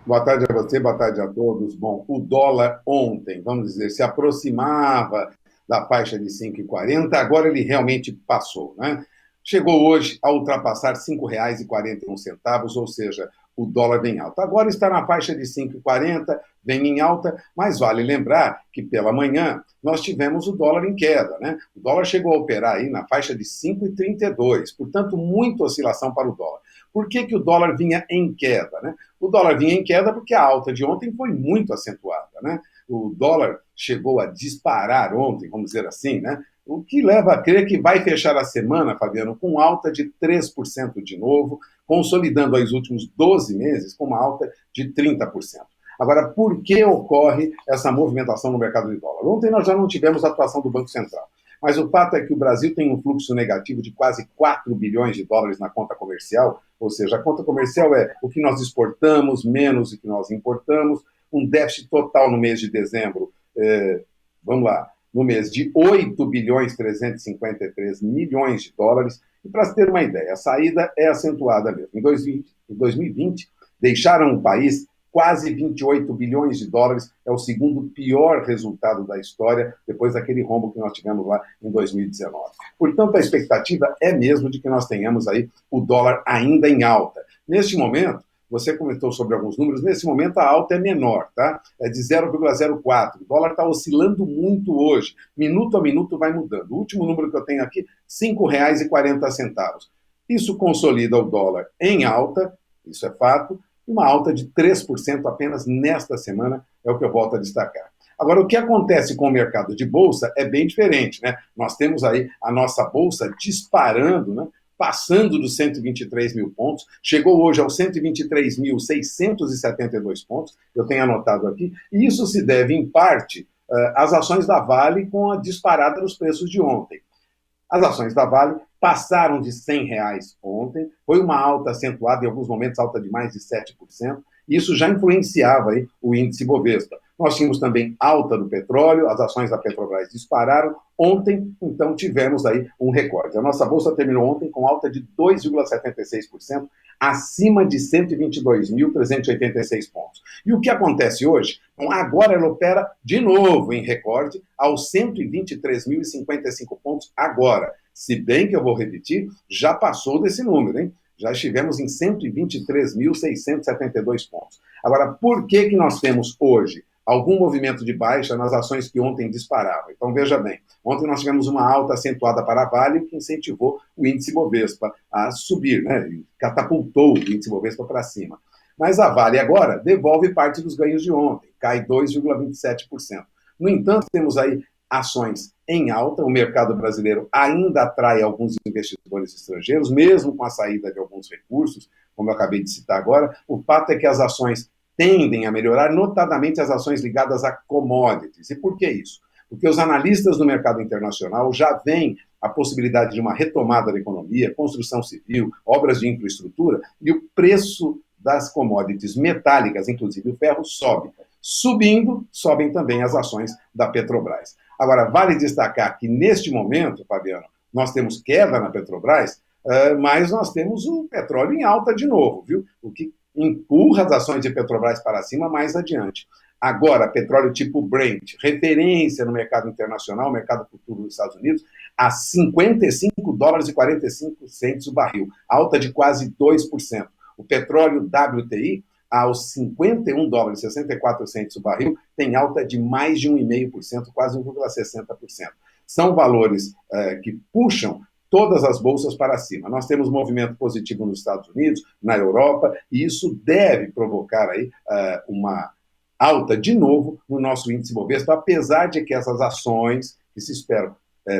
Boa tarde a você, boa tarde a todos. Bom, o dólar ontem, vamos dizer, se aproximava da faixa de 5,40, agora ele realmente passou, né? Chegou hoje a ultrapassar R$ 5,41, ou seja, o dólar vem alto. Agora está na faixa de 5,40, vem em alta, mas vale lembrar que pela manhã nós tivemos o dólar em queda, né? O dólar chegou a operar aí na faixa de 5,32, portanto, muita oscilação para o dólar. Por que o dólar vinha em queda, né? O dólar vinha em queda porque a alta de ontem foi muito acentuada, né? O dólar chegou a disparar ontem, vamos dizer assim, né? O que leva a crer que vai fechar a semana, Fabiano, com alta de 3% de novo, consolidando aí os últimos 12 meses com uma alta de 30%. Agora, por que ocorre essa movimentação no mercado de dólar? Ontem nós já não tivemos a atuação do Banco Central, mas o fato é que o Brasil tem um fluxo negativo de quase 4 bilhões de dólares na conta comercial, ou seja, a conta comercial é o que nós exportamos menos o que nós importamos, um déficit total no mês de dezembro, vamos lá, no mês de 8 bilhões 353 milhões de dólares. E para se ter uma ideia, a saída é acentuada mesmo. Em 2020, deixaram o país quase 28 bilhões de dólares, é o segundo pior resultado da história, depois daquele rombo que nós tivemos lá em 2019. Portanto, a expectativa é mesmo de que nós tenhamos aí o dólar ainda em alta. Neste momento, você comentou sobre alguns números, nesse momento a alta é menor, tá? É de 0,04. O dólar está oscilando muito hoje. Minuto a minuto vai mudando. O último número que eu tenho aqui, R$ 5,40. Isso consolida o dólar em alta, isso é fato, uma alta de 3% apenas nesta semana, é o que eu volto a destacar. Agora, o que acontece com o mercado de bolsa é bem diferente, né? Nós temos aí a nossa bolsa disparando, né? Passando dos 123 mil pontos, chegou hoje aos 123.672 pontos, eu tenho anotado aqui, e isso se deve, em parte, às ações da Vale com a disparada dos preços de ontem. As ações da Vale passaram de R$ 100 ontem, foi uma alta acentuada, em alguns momentos alta de mais de 7%, e isso já influenciava aí o índice Bovespa. Nós tínhamos também alta do petróleo, as ações da Petrobras dispararam. Ontem, então, tivemos aí um recorde. A nossa bolsa terminou ontem com alta de 2,76%, acima de 122.386 pontos. E o que acontece hoje? Bom, agora ela opera de novo em recorde, aos 123.055 pontos agora. Se bem que eu vou repetir, já passou desse número, hein? Já estivemos em 123.672 pontos. Agora, por que nós temos hoje algum movimento de baixa nas ações que ontem disparavam? Então, veja bem, ontem nós tivemos uma alta acentuada para a Vale, que incentivou o índice Bovespa a subir, né? Catapultou o índice Bovespa para cima. Mas a Vale agora devolve parte dos ganhos de ontem, cai 2,27%. No entanto, temos aí ações em alta, o mercado brasileiro ainda atrai alguns investidores estrangeiros, mesmo com a saída de alguns recursos, como eu acabei de citar agora. O fato é que as ações tendem a melhorar, notadamente as ações ligadas a commodities. E por que isso? Porque os analistas do mercado internacional já veem a possibilidade de uma retomada da economia, construção civil, obras de infraestrutura, e o preço das commodities metálicas, inclusive o ferro, sobe. Subindo, sobem também as ações da Petrobras. Agora, vale destacar que neste momento, Fabiano, nós temos queda na Petrobras, mas nós temos o petróleo em alta de novo, viu? O que empurra as ações de Petrobras para cima mais adiante. Agora, petróleo tipo Brent, referência no mercado internacional, mercado futuro dos Estados Unidos, a $55,45 o barril, alta de quase 2%. O petróleo WTI, aos $51,64 o barril, tem alta de mais de 1,5%, quase 1,60%. São valores que puxam todas as bolsas para cima. Nós temos movimento positivo nos Estados Unidos, na Europa, e isso deve provocar aí, uma alta de novo no nosso índice Bovespa, apesar de que essas ações que se esperam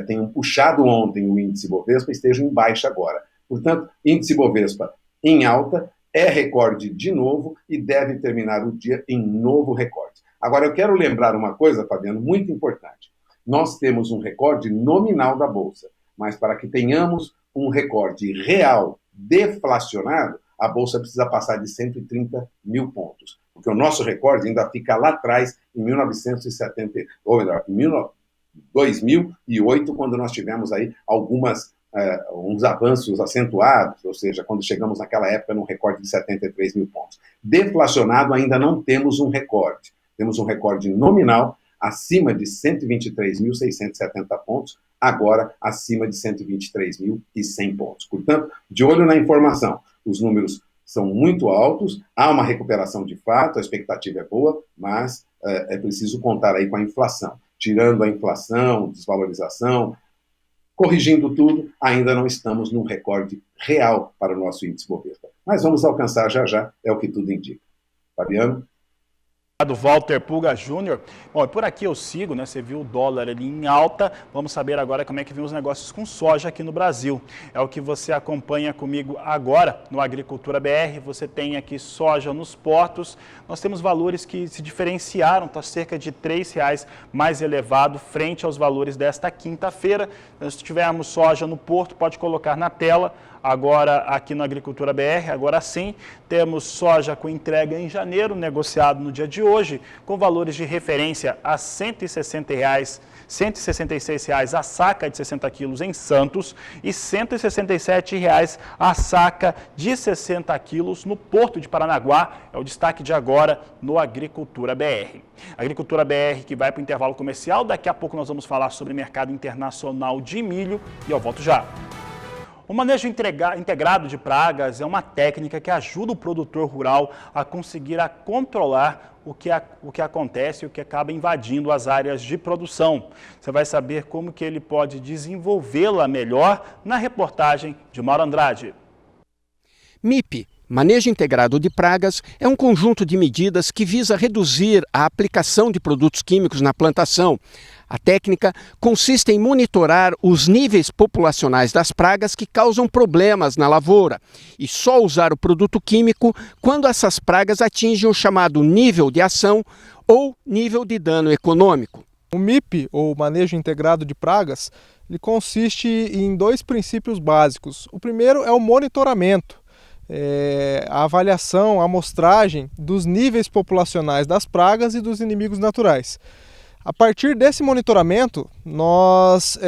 tenham puxado ontem o índice Bovespa estejam em baixa agora. Portanto, índice Bovespa em alta, é recorde de novo e deve terminar o dia em novo recorde. Agora, eu quero lembrar uma coisa, Fabiano, muito importante. Nós temos um recorde nominal da Bolsa, mas para que tenhamos um recorde real deflacionado, a Bolsa precisa passar de 130 mil pontos, porque o nosso recorde ainda fica lá atrás, em 1970, ou melhor, em 2008, quando nós tivemos aí uns avanços acentuados, ou seja, quando chegamos naquela época num recorde de 73 mil pontos. Deflacionado ainda não temos um recorde. Temos um recorde nominal acima de 123.670 pontos, agora acima de 123.100 pontos. Portanto, de olho na informação, os números são muito altos, há uma recuperação de fato, a expectativa é boa, mas é preciso contar aí com a inflação. Tirando a inflação, desvalorização, corrigindo tudo, ainda não estamos num recorde real para o nosso índice Bovespa. Mas vamos alcançar já já, é o que tudo indica. Fabiano? Do Walter Pulga Júnior. Bom, por aqui eu sigo, né? Você viu o dólar ali em alta. Vamos saber agora como é que vem os negócios com soja aqui no Brasil. É o que você acompanha comigo agora no Agricultura BR. Você tem aqui soja nos portos. Nós temos valores que se diferenciaram, está cerca de R$ 3,00 mais elevado frente aos valores desta quinta-feira. Se tivermos soja no porto, pode colocar na tela. Agora aqui no Agricultura BR, agora sim, temos soja com entrega em janeiro, negociado no dia de hoje, com valores de referência a R$ 160 R$ 166,00 a saca de 60 quilos em Santos e R$ 167,00 a saca de 60 quilos no Porto de Paranaguá. É o destaque de agora no Agricultura BR. Agricultura BR que vai para o intervalo comercial. Daqui a pouco nós vamos falar sobre mercado internacional de milho e eu volto já. O manejo integrado de pragas é uma técnica que ajuda o produtor rural a conseguir controlar o que acontece e o que acaba invadindo as áreas de produção. Você vai saber como que ele pode desenvolvê-la melhor na reportagem de Mauro Andrade. MIP, Manejo Integrado de Pragas, é um conjunto de medidas que visa reduzir a aplicação de produtos químicos na plantação. A técnica consiste em monitorar os níveis populacionais das pragas que causam problemas na lavoura e só usar o produto químico quando essas pragas atingem o chamado nível de ação ou nível de dano econômico. O MIP, ou Manejo Integrado de Pragas, ele consiste em dois princípios básicos. O primeiro é o monitoramento. A avaliação, a amostragem dos níveis populacionais das pragas e dos inimigos naturais. A partir desse monitoramento, nós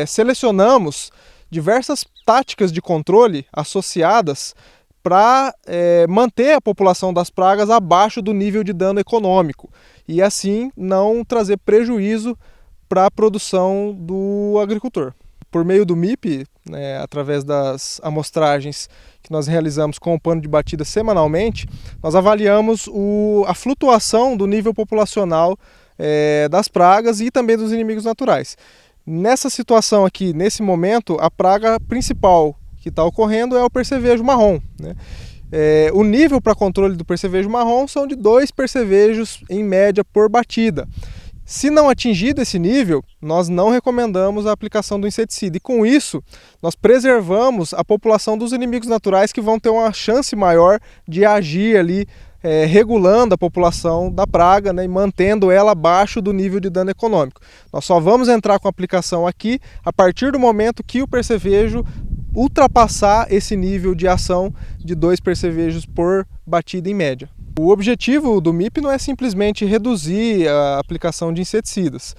selecionamos diversas táticas de controle associadas para manter a população das pragas abaixo do nível de dano econômico e assim não trazer prejuízo para a produção do agricultor. Por meio do MIP, através das amostragens que nós realizamos com o pano de batida semanalmente, nós avaliamos a flutuação do nível populacional das pragas e também dos inimigos naturais. Nessa situação aqui, nesse momento, a praga principal que está ocorrendo é o percevejo marrom, né? O nível para controle do percevejo marrom são de 2 percevejos em média por batida. Se não atingido esse nível, nós não recomendamos a aplicação do inseticida. E com isso, nós preservamos a população dos inimigos naturais que vão ter uma chance maior de agir ali, regulando a população da praga, né, e mantendo ela abaixo do nível de dano econômico. Nós só vamos entrar com a aplicação aqui a partir do momento que o percevejo ultrapassar esse nível de ação de 2 percevejos por batida em média. O objetivo do MIP não é simplesmente reduzir a aplicação de inseticidas,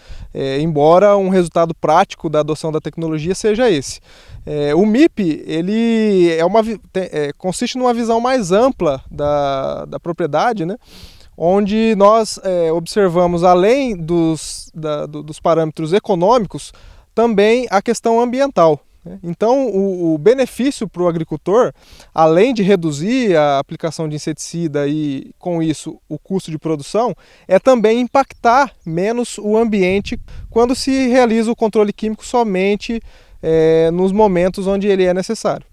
embora um resultado prático da adoção da tecnologia seja esse. O MIP ele consiste numa visão mais ampla da propriedade, né, onde nós observamos, além dos parâmetros econômicos, também a questão ambiental. Então, o benefício para o agricultor, além de reduzir a aplicação de inseticida e, com isso, o custo de produção, é também impactar menos o ambiente quando se realiza o controle químico somente nos momentos onde ele é necessário.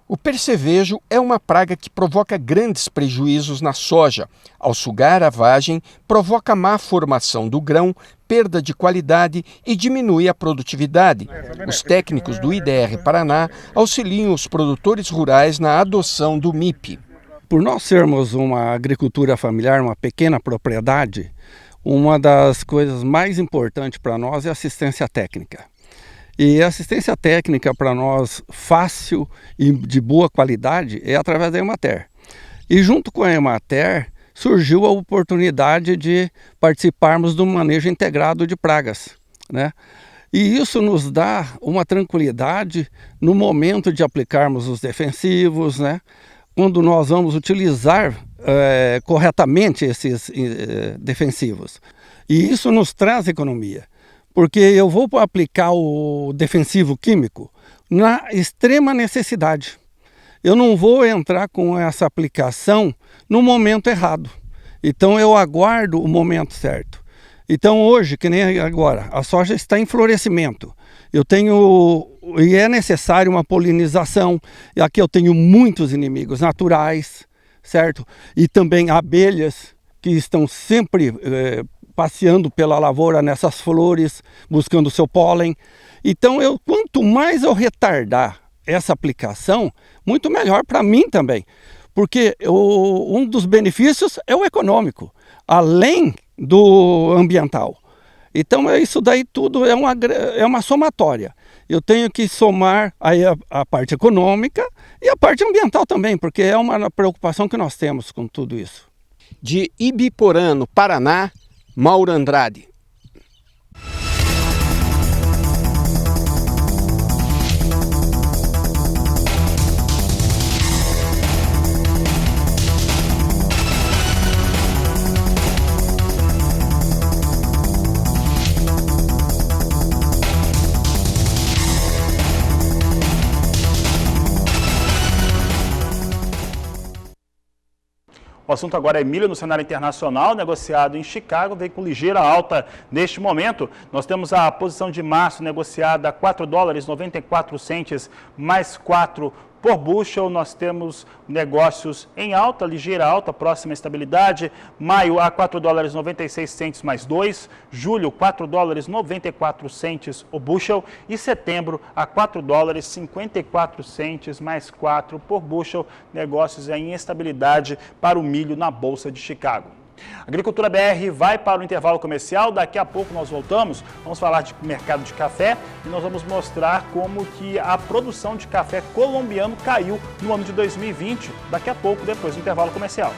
O percevejo é uma praga que provoca grandes prejuízos na soja. Ao sugar a vagem, provoca má formação do grão, perda de qualidade e diminui a produtividade. Os técnicos do IDR Paraná auxiliam os produtores rurais na adoção do MIP. Por nós sermos uma agricultura familiar, uma pequena propriedade, uma das coisas mais importantes para nós é a assistência técnica. E a assistência técnica para nós, fácil e de boa qualidade, é através da Emater. E junto com a Emater, surgiu a oportunidade de participarmos do manejo integrado de pragas, né? E isso nos dá uma tranquilidade no momento de aplicarmos os defensivos, né? Quando nós vamos utilizar corretamente esses defensivos. E isso nos traz economia. Porque eu vou aplicar o defensivo químico na extrema necessidade. Eu não vou entrar com essa aplicação no momento errado. Então eu aguardo o momento certo. Então hoje, que nem agora, a soja está em florescimento. E é necessário uma polinização. E aqui eu tenho muitos inimigos naturais, certo? E também abelhas que estão sempre passeando pela lavoura nessas flores, buscando seu pólen. Então, quanto mais eu retardar essa aplicação, muito melhor para mim também. Porque um dos benefícios é o econômico, além do ambiental. Então, isso daí tudo é uma somatória. Eu tenho que somar aí a parte econômica e a parte ambiental também, porque é uma preocupação que nós temos com tudo isso. De Ibiporã, no Paraná, Mauro Andrade. O assunto agora é milho no cenário internacional, negociado em Chicago, veio com ligeira alta neste momento. Nós temos a posição de março negociada a $4,94 mais 4 por bushel. Nós temos negócios em alta, ligeira alta, próxima à estabilidade. Maio a $4,96 mais 2, julho $4,94 o bushel e setembro a $4,54 mais 4 por bushel. Negócios em estabilidade para o milho na Bolsa de Chicago. Agricultura BR vai para o intervalo comercial, daqui a pouco nós voltamos, vamos falar de mercado de café e nós vamos mostrar como que a produção de café colombiano caiu no ano de 2020, daqui a pouco, depois do intervalo comercial.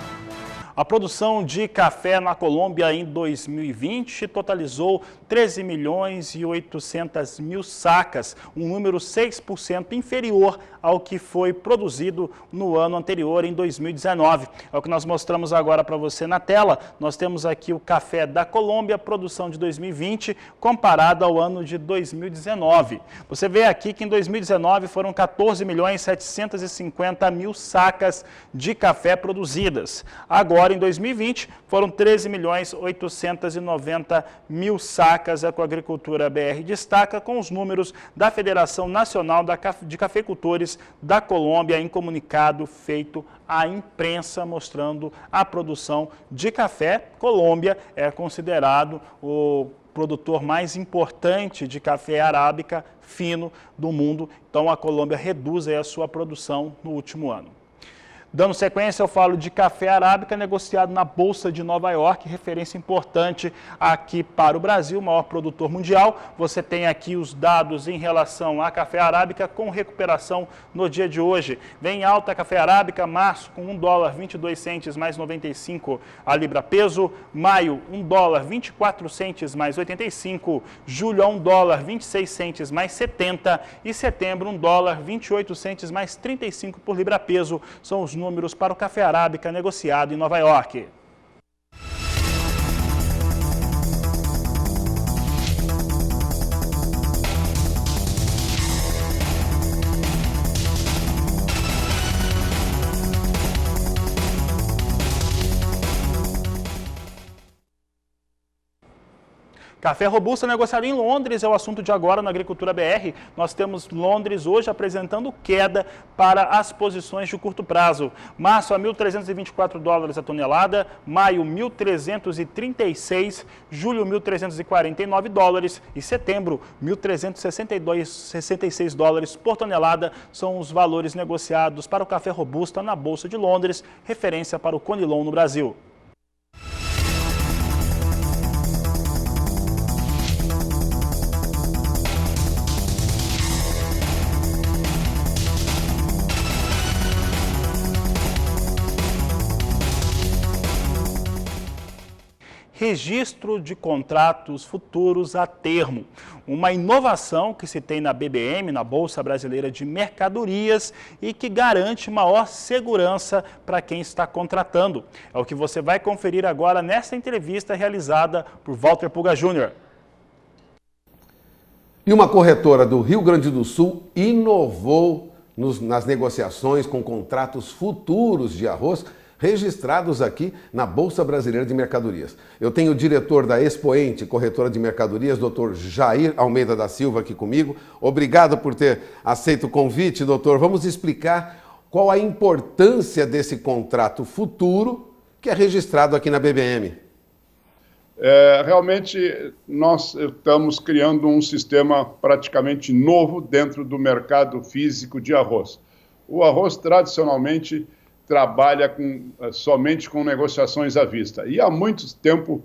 A produção de café na Colômbia em 2020 totalizou 13.800.000 sacas, um número 6% inferior ao que foi produzido no ano anterior, em 2019. É o que nós mostramos agora para você na tela. Nós temos aqui o café da Colômbia, produção de 2020, comparado ao ano de 2019. Você vê aqui que em 2019 foram 14.750.000 sacas de café produzidas. Agora, em 2020, foram 13.890.000 sacas. É o que a Agricultura BR destaca com os números da Federação Nacional de Cafeicultores da Colômbia em comunicado feito à imprensa mostrando a produção de café. Colômbia é considerado o produtor mais importante de café arábica fino do mundo. Então a Colômbia reduz aí a sua produção no último ano. Dando sequência, eu falo de café arábica negociado na Bolsa de Nova York, referência importante aqui para o Brasil, maior produtor mundial. Você tem aqui os dados em relação a café arábica com recuperação no dia de hoje. Vem alta café arábica, março com $1,22 mais 95 a libra peso, maio $1,24 mais 85, julho a $1,26 mais 70 e setembro $1,28 mais 35 por libra peso. São os números para o café arábica negociado em Nova York. Café robusto negociado em Londres é o assunto de agora na Agricultura BR. Nós temos Londres hoje apresentando queda para as posições de curto prazo. Março a $1.324 a tonelada, maio $1.336, julho $1.349 e setembro $1.366 por tonelada são os valores negociados para o café robusto na Bolsa de Londres, referência para o Conilon no Brasil. Registro de contratos futuros a termo. Uma inovação que se tem na BBM, na Bolsa Brasileira de Mercadorias, e que garante maior segurança para quem está contratando. É o que você vai conferir agora nesta entrevista realizada por Walter Puga Jr. E uma corretora do Rio Grande do Sul inovou nas negociações com contratos futuros de arroz registrados aqui na Bolsa Brasileira de Mercadorias. Eu tenho o diretor da Expoente, corretora de mercadorias, Dr. Jair Almeida da Silva, aqui comigo. Obrigado por ter aceito o convite, doutor. Vamos explicar qual a importância desse contrato futuro que é registrado aqui na BBM. Realmente, nós estamos criando um sistema praticamente novo dentro do mercado físico de arroz. O arroz, tradicionalmente, trabalha somente com negociações à vista. E há muito tempo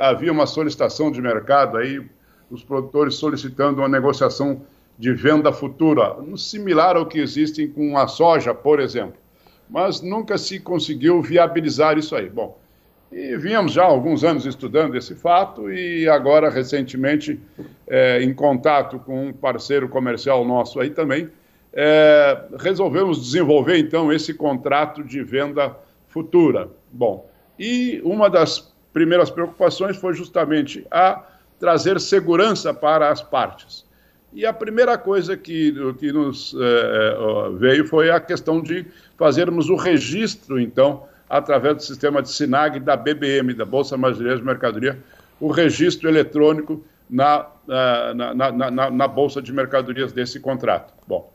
havia uma solicitação de mercado, aí, os produtores solicitando uma negociação de venda futura, similar ao que existe com a soja, por exemplo. Mas nunca se conseguiu viabilizar isso aí. Bom, e vínhamos já há alguns anos estudando esse fato e agora, recentemente, em contato com um parceiro comercial nosso aí também, resolvemos desenvolver, então, esse contrato de venda futura. Bom, e uma das primeiras preocupações foi justamente a trazer segurança para as partes. E a primeira coisa que nos veio foi a questão de fazermos o registro, então, através do sistema de SINAG da BBM, da Bolsa Brasileira de Mercadoria, o registro eletrônico na Bolsa de Mercadorias desse contrato. Bom,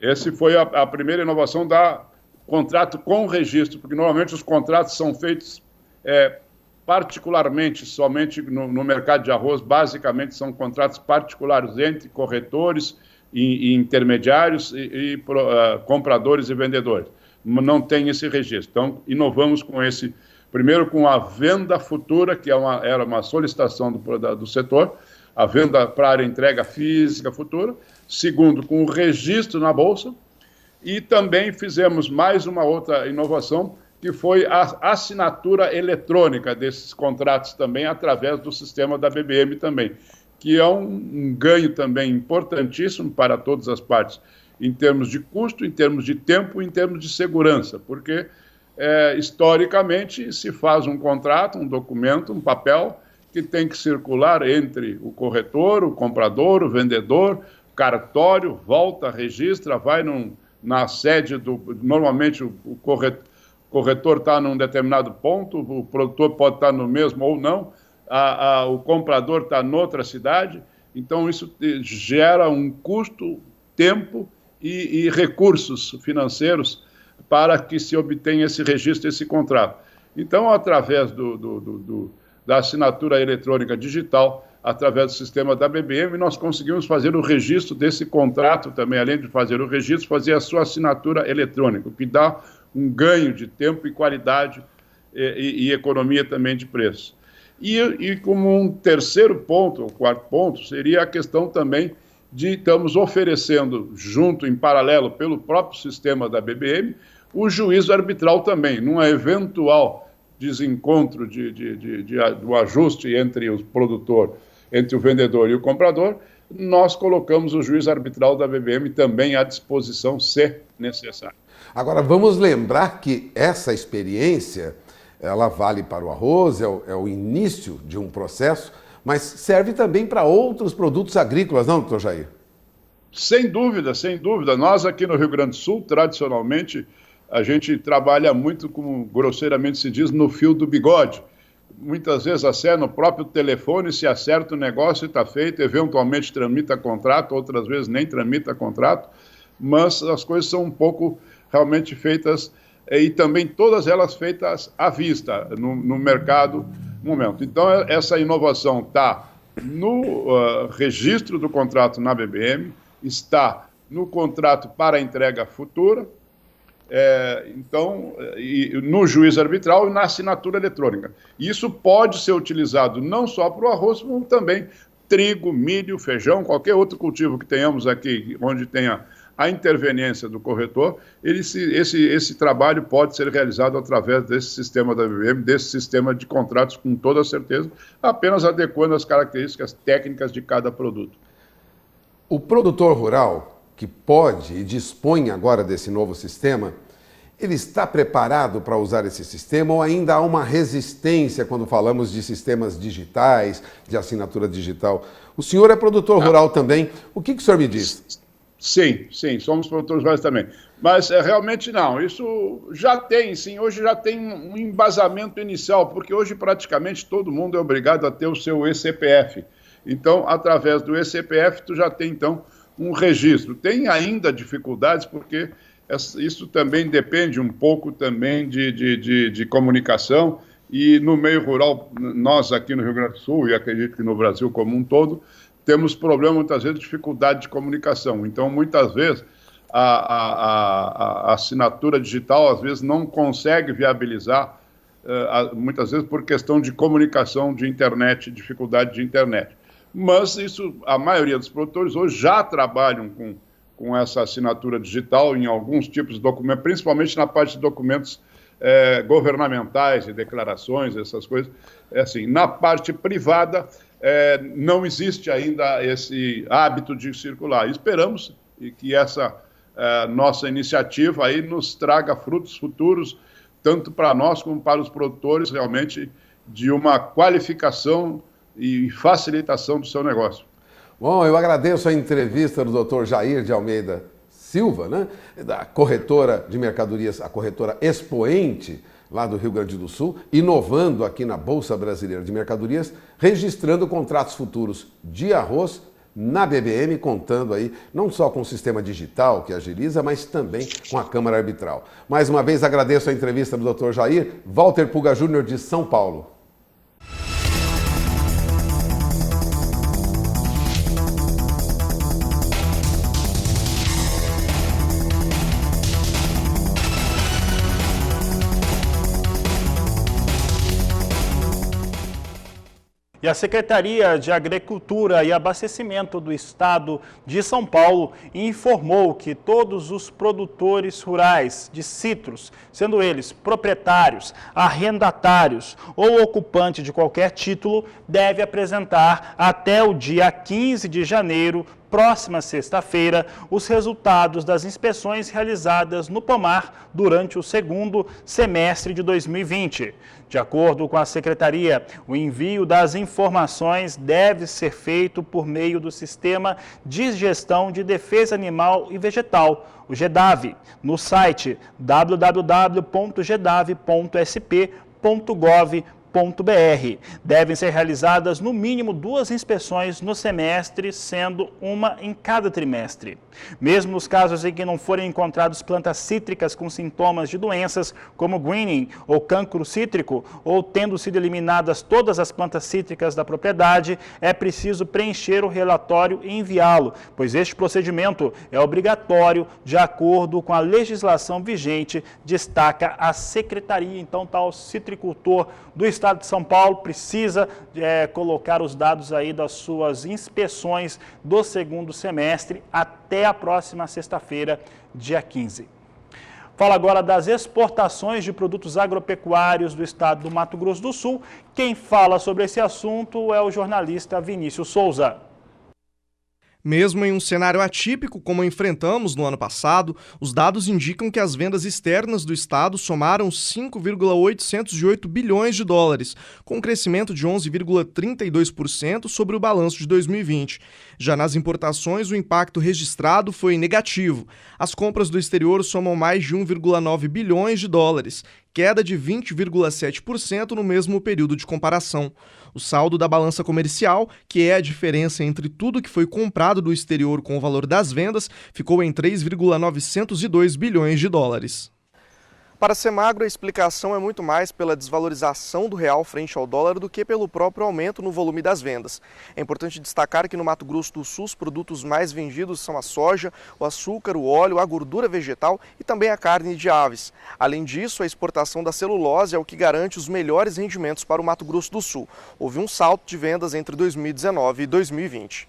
essa foi a primeira inovação da contrato com registro, porque normalmente os contratos são feitos particularmente, somente no mercado de arroz, basicamente são contratos particulares entre corretores e intermediários e compradores e vendedores. Não tem esse registro. Então, inovamos com esse, primeiro com a venda futura, que era uma solicitação do setor, a venda para área entrega física futura. Segundo, com o registro na Bolsa. E também fizemos mais uma outra inovação, que foi a assinatura eletrônica desses contratos também, através do sistema da BBM também, que é um ganho também importantíssimo para todas as partes, em termos de custo, em termos de tempo, em termos de segurança, porque historicamente se faz um contrato, um documento, um papel, que tem que circular entre o corretor, o comprador, o vendedor, o cartório, volta, registra, vai na sede normalmente o corretor está num determinado ponto, o produtor pode estar no mesmo ou não, o comprador está noutra cidade, então isso gera um custo, tempo e recursos financeiros para que se obtenha esse registro, esse contrato. Então, através da assinatura eletrônica digital, através do sistema da BBM, nós conseguimos fazer o registro desse contrato também, além de fazer o registro, fazer a sua assinatura eletrônica, o que dá um ganho de tempo e qualidade e economia também de preço. E como um terceiro ponto, ou quarto ponto, seria a questão também de estamos oferecendo, junto, em paralelo, pelo próprio sistema da BBM, o juízo arbitral também, num eventual desencontro do ajuste entre o produtor, entre o vendedor e o comprador, nós colocamos o juiz arbitral da BBM também à disposição, se necessário. Agora, vamos lembrar que essa experiência, ela vale para o arroz, é o início de um processo, mas serve também para outros produtos agrícolas, não, doutor Jair? Sem dúvida, sem dúvida. Nós aqui no Rio Grande do Sul, tradicionalmente, a gente trabalha muito, como grosseiramente se diz, no fio do bigode. Muitas vezes até no próprio telefone se acerta o negócio e está feito, eventualmente tramita contrato, outras vezes nem tramita contrato, mas as coisas são um pouco realmente feitas, e também todas elas feitas à vista, no mercado, no momento. Então, essa inovação está no registro do contrato na BBM, está no contrato para entrega futura, no juiz arbitral e na assinatura eletrônica. Isso pode ser utilizado não só para o arroz, como também trigo, milho, feijão, qualquer outro cultivo que tenhamos aqui, onde tenha a interveniência do corretor, esse trabalho pode ser realizado através desse sistema da BBM, desse sistema de contratos, com toda certeza, apenas adequando as características técnicas de cada produto. O produtor rural, que pode e dispõe agora desse novo sistema, ele está preparado para usar esse sistema ou ainda há uma resistência quando falamos de sistemas digitais, de assinatura digital? O senhor é produtor rural também, o que o senhor me diz? Sim, somos produtores rurais também. Mas realmente não, isso já tem, sim, hoje já tem um embasamento inicial, porque hoje praticamente todo mundo é obrigado a ter o seu eCPF. Então, através do eCPF, tu já tem, então, um registro. Tem ainda dificuldades, porque isso também depende um pouco também de comunicação, e no meio rural, nós aqui no Rio Grande do Sul, e acredito que no Brasil como um todo, temos problema, muitas vezes, de dificuldade de comunicação. Então, muitas vezes, a assinatura digital, às vezes, não consegue viabilizar, muitas vezes por questão de comunicação de internet, dificuldade de internet. Mas isso, a maioria dos produtores hoje já trabalham com essa assinatura digital em alguns tipos de documentos, principalmente na parte de documentos governamentais e declarações, essas coisas. Assim, na parte privada, não existe ainda esse hábito de circular. Esperamos que essa nossa iniciativa aí nos traga frutos futuros, tanto para nós como para os produtores, realmente, de uma qualificação e facilitação do seu negócio. Bom, eu agradeço a entrevista do Dr. Jair de Almeida Silva, né, da corretora de mercadorias, a corretora expoente lá do Rio Grande do Sul, inovando aqui na Bolsa Brasileira de Mercadorias, registrando contratos futuros de arroz na BBM, contando aí não só com o sistema digital que agiliza, mas também com a Câmara Arbitral. Mais uma vez agradeço a entrevista do Dr. Jair. Walter Puga Júnior, de São Paulo. E a Secretaria de Agricultura e Abastecimento do Estado de São Paulo informou que todos os produtores rurais de citros, sendo eles proprietários, arrendatários ou ocupante de qualquer título, devem apresentar até o dia 15 de janeiro, próxima sexta-feira, os resultados das inspeções realizadas no pomar durante o segundo semestre de 2020. De acordo com a Secretaria, o envio das informações deve ser feito por meio do Sistema de Gestão de Defesa Animal e Vegetal, o GEDAV, no site www.gedave.sp.gov.br. Devem ser realizadas no mínimo 2 inspeções no semestre, sendo uma em cada trimestre. Mesmo nos casos em que não forem encontradas plantas cítricas com sintomas de doenças como greening ou cancro cítrico, ou tendo sido eliminadas todas as plantas cítricas da propriedade, é preciso preencher o relatório e enviá-lo, pois este procedimento é obrigatório de acordo com a legislação vigente, destaca a Secretaria. Então, tal citricultor do Estado de São Paulo precisa colocar os dados aí das suas inspeções do segundo semestre até a próxima sexta-feira, dia 15. Fala agora das exportações de produtos agropecuários do estado do Mato Grosso do Sul. Quem fala sobre esse assunto é o jornalista Vinícius Souza. Mesmo em um cenário atípico como enfrentamos no ano passado, os dados indicam que as vendas externas do estado somaram 5,808 bilhões de dólares, com um crescimento de 11,32% sobre o balanço de 2020. Já nas importações, o impacto registrado foi negativo. As compras do exterior somam mais de 1,9 bilhões de dólares, queda de 20,7% no mesmo período de comparação. O saldo da balança comercial, que é a diferença entre tudo que foi comprado do exterior com o valor das vendas, ficou em 3,902 bilhões de dólares. Para a Semagro, a explicação é muito mais pela desvalorização do real frente ao dólar do que pelo próprio aumento no volume das vendas. É importante destacar que no Mato Grosso do Sul os produtos mais vendidos são a soja, o açúcar, o óleo, a gordura vegetal e também a carne de aves. Além disso, a exportação da celulose é o que garante os melhores rendimentos para o Mato Grosso do Sul. Houve um salto de vendas entre 2019 e 2020.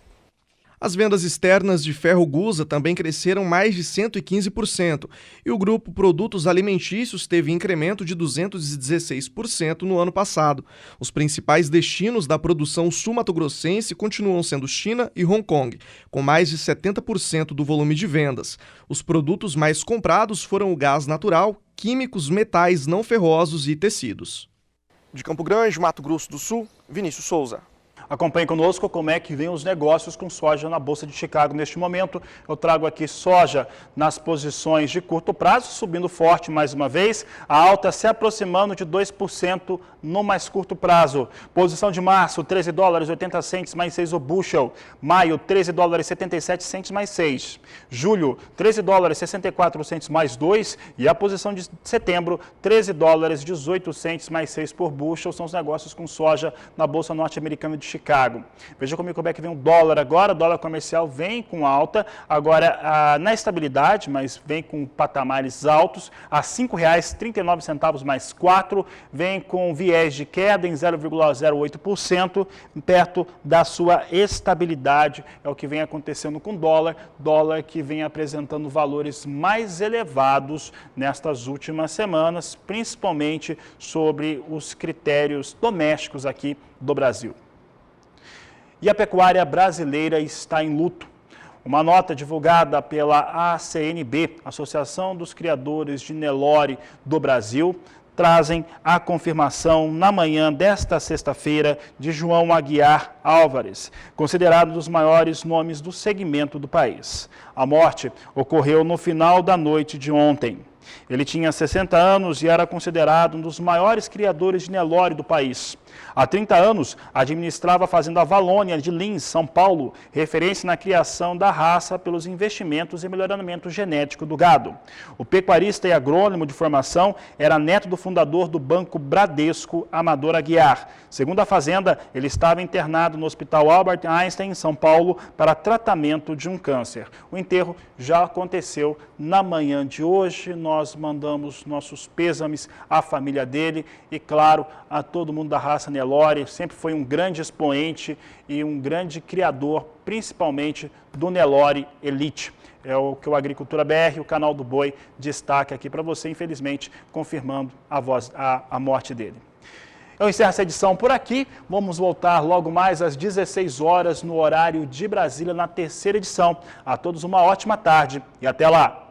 As vendas externas de ferro gusa também cresceram mais de 115% e o grupo Produtos Alimentícios teve incremento de 216% no ano passado. Os principais destinos da produção sul-mato-grossense continuam sendo China e Hong Kong, com mais de 70% do volume de vendas. Os produtos mais comprados foram o gás natural, químicos, metais não ferrosos e tecidos. De Campo Grande, Mato Grosso do Sul, Vinícius Souza. Acompanhe conosco como é que vem os negócios com soja na Bolsa de Chicago neste momento. Eu trago aqui soja nas posições de curto prazo, subindo forte mais uma vez. A alta se aproximando de 2% no mais curto prazo. Posição de março, 13 dólares 80 centes mais 6 o bushel. Maio, 13 dólares 77 centes mais 6. Julho, 13 dólares 64 centes mais 2. E a posição de setembro, 13 dólares 18 centes mais 6 por bushel. São os negócios com soja na Bolsa Norte-Americana de Chicago. Veja comigo como é que vem o dólar agora. O dólar comercial vem com alta, agora na estabilidade, mas vem com patamares altos, a R$ 5,39 mais 4, vem com viés de queda em 0,08%, perto da sua estabilidade. É o que vem acontecendo com o dólar que vem apresentando valores mais elevados nestas últimas semanas, principalmente sobre os critérios domésticos aqui do Brasil. E a pecuária brasileira está em luto. Uma nota divulgada pela ACNB, Associação dos Criadores de Nelore do Brasil, trazem a confirmação na manhã desta sexta-feira de João Aguiar Álvares, considerado um dos maiores nomes do segmento do país. A morte ocorreu no final da noite de ontem. Ele tinha 60 anos e era considerado um dos maiores criadores de Nelore do país. Há 30 anos, administrava a fazenda Valônia de Lins, São Paulo, referência na criação da raça pelos investimentos e melhoramento genético do gado. O pecuarista e agrônomo de formação era neto do fundador do Banco Bradesco, Amador Aguiar. Segundo a fazenda, ele estava internado no Hospital Albert Einstein, em São Paulo, para tratamento de um câncer. O enterro já aconteceu na manhã de hoje. Nós mandamos nossos pêsames à família dele e, claro, a todo mundo da raça Nelore. Sempre foi um grande expoente e um grande criador, principalmente do Nelore Elite. É o que o Agricultura BR, o canal do Boi, destaca aqui para você, infelizmente, confirmando a morte dele. Eu encerro essa edição por aqui. Vamos voltar logo mais às 16 horas no horário de Brasília, na terceira edição. A todos uma ótima tarde e até lá!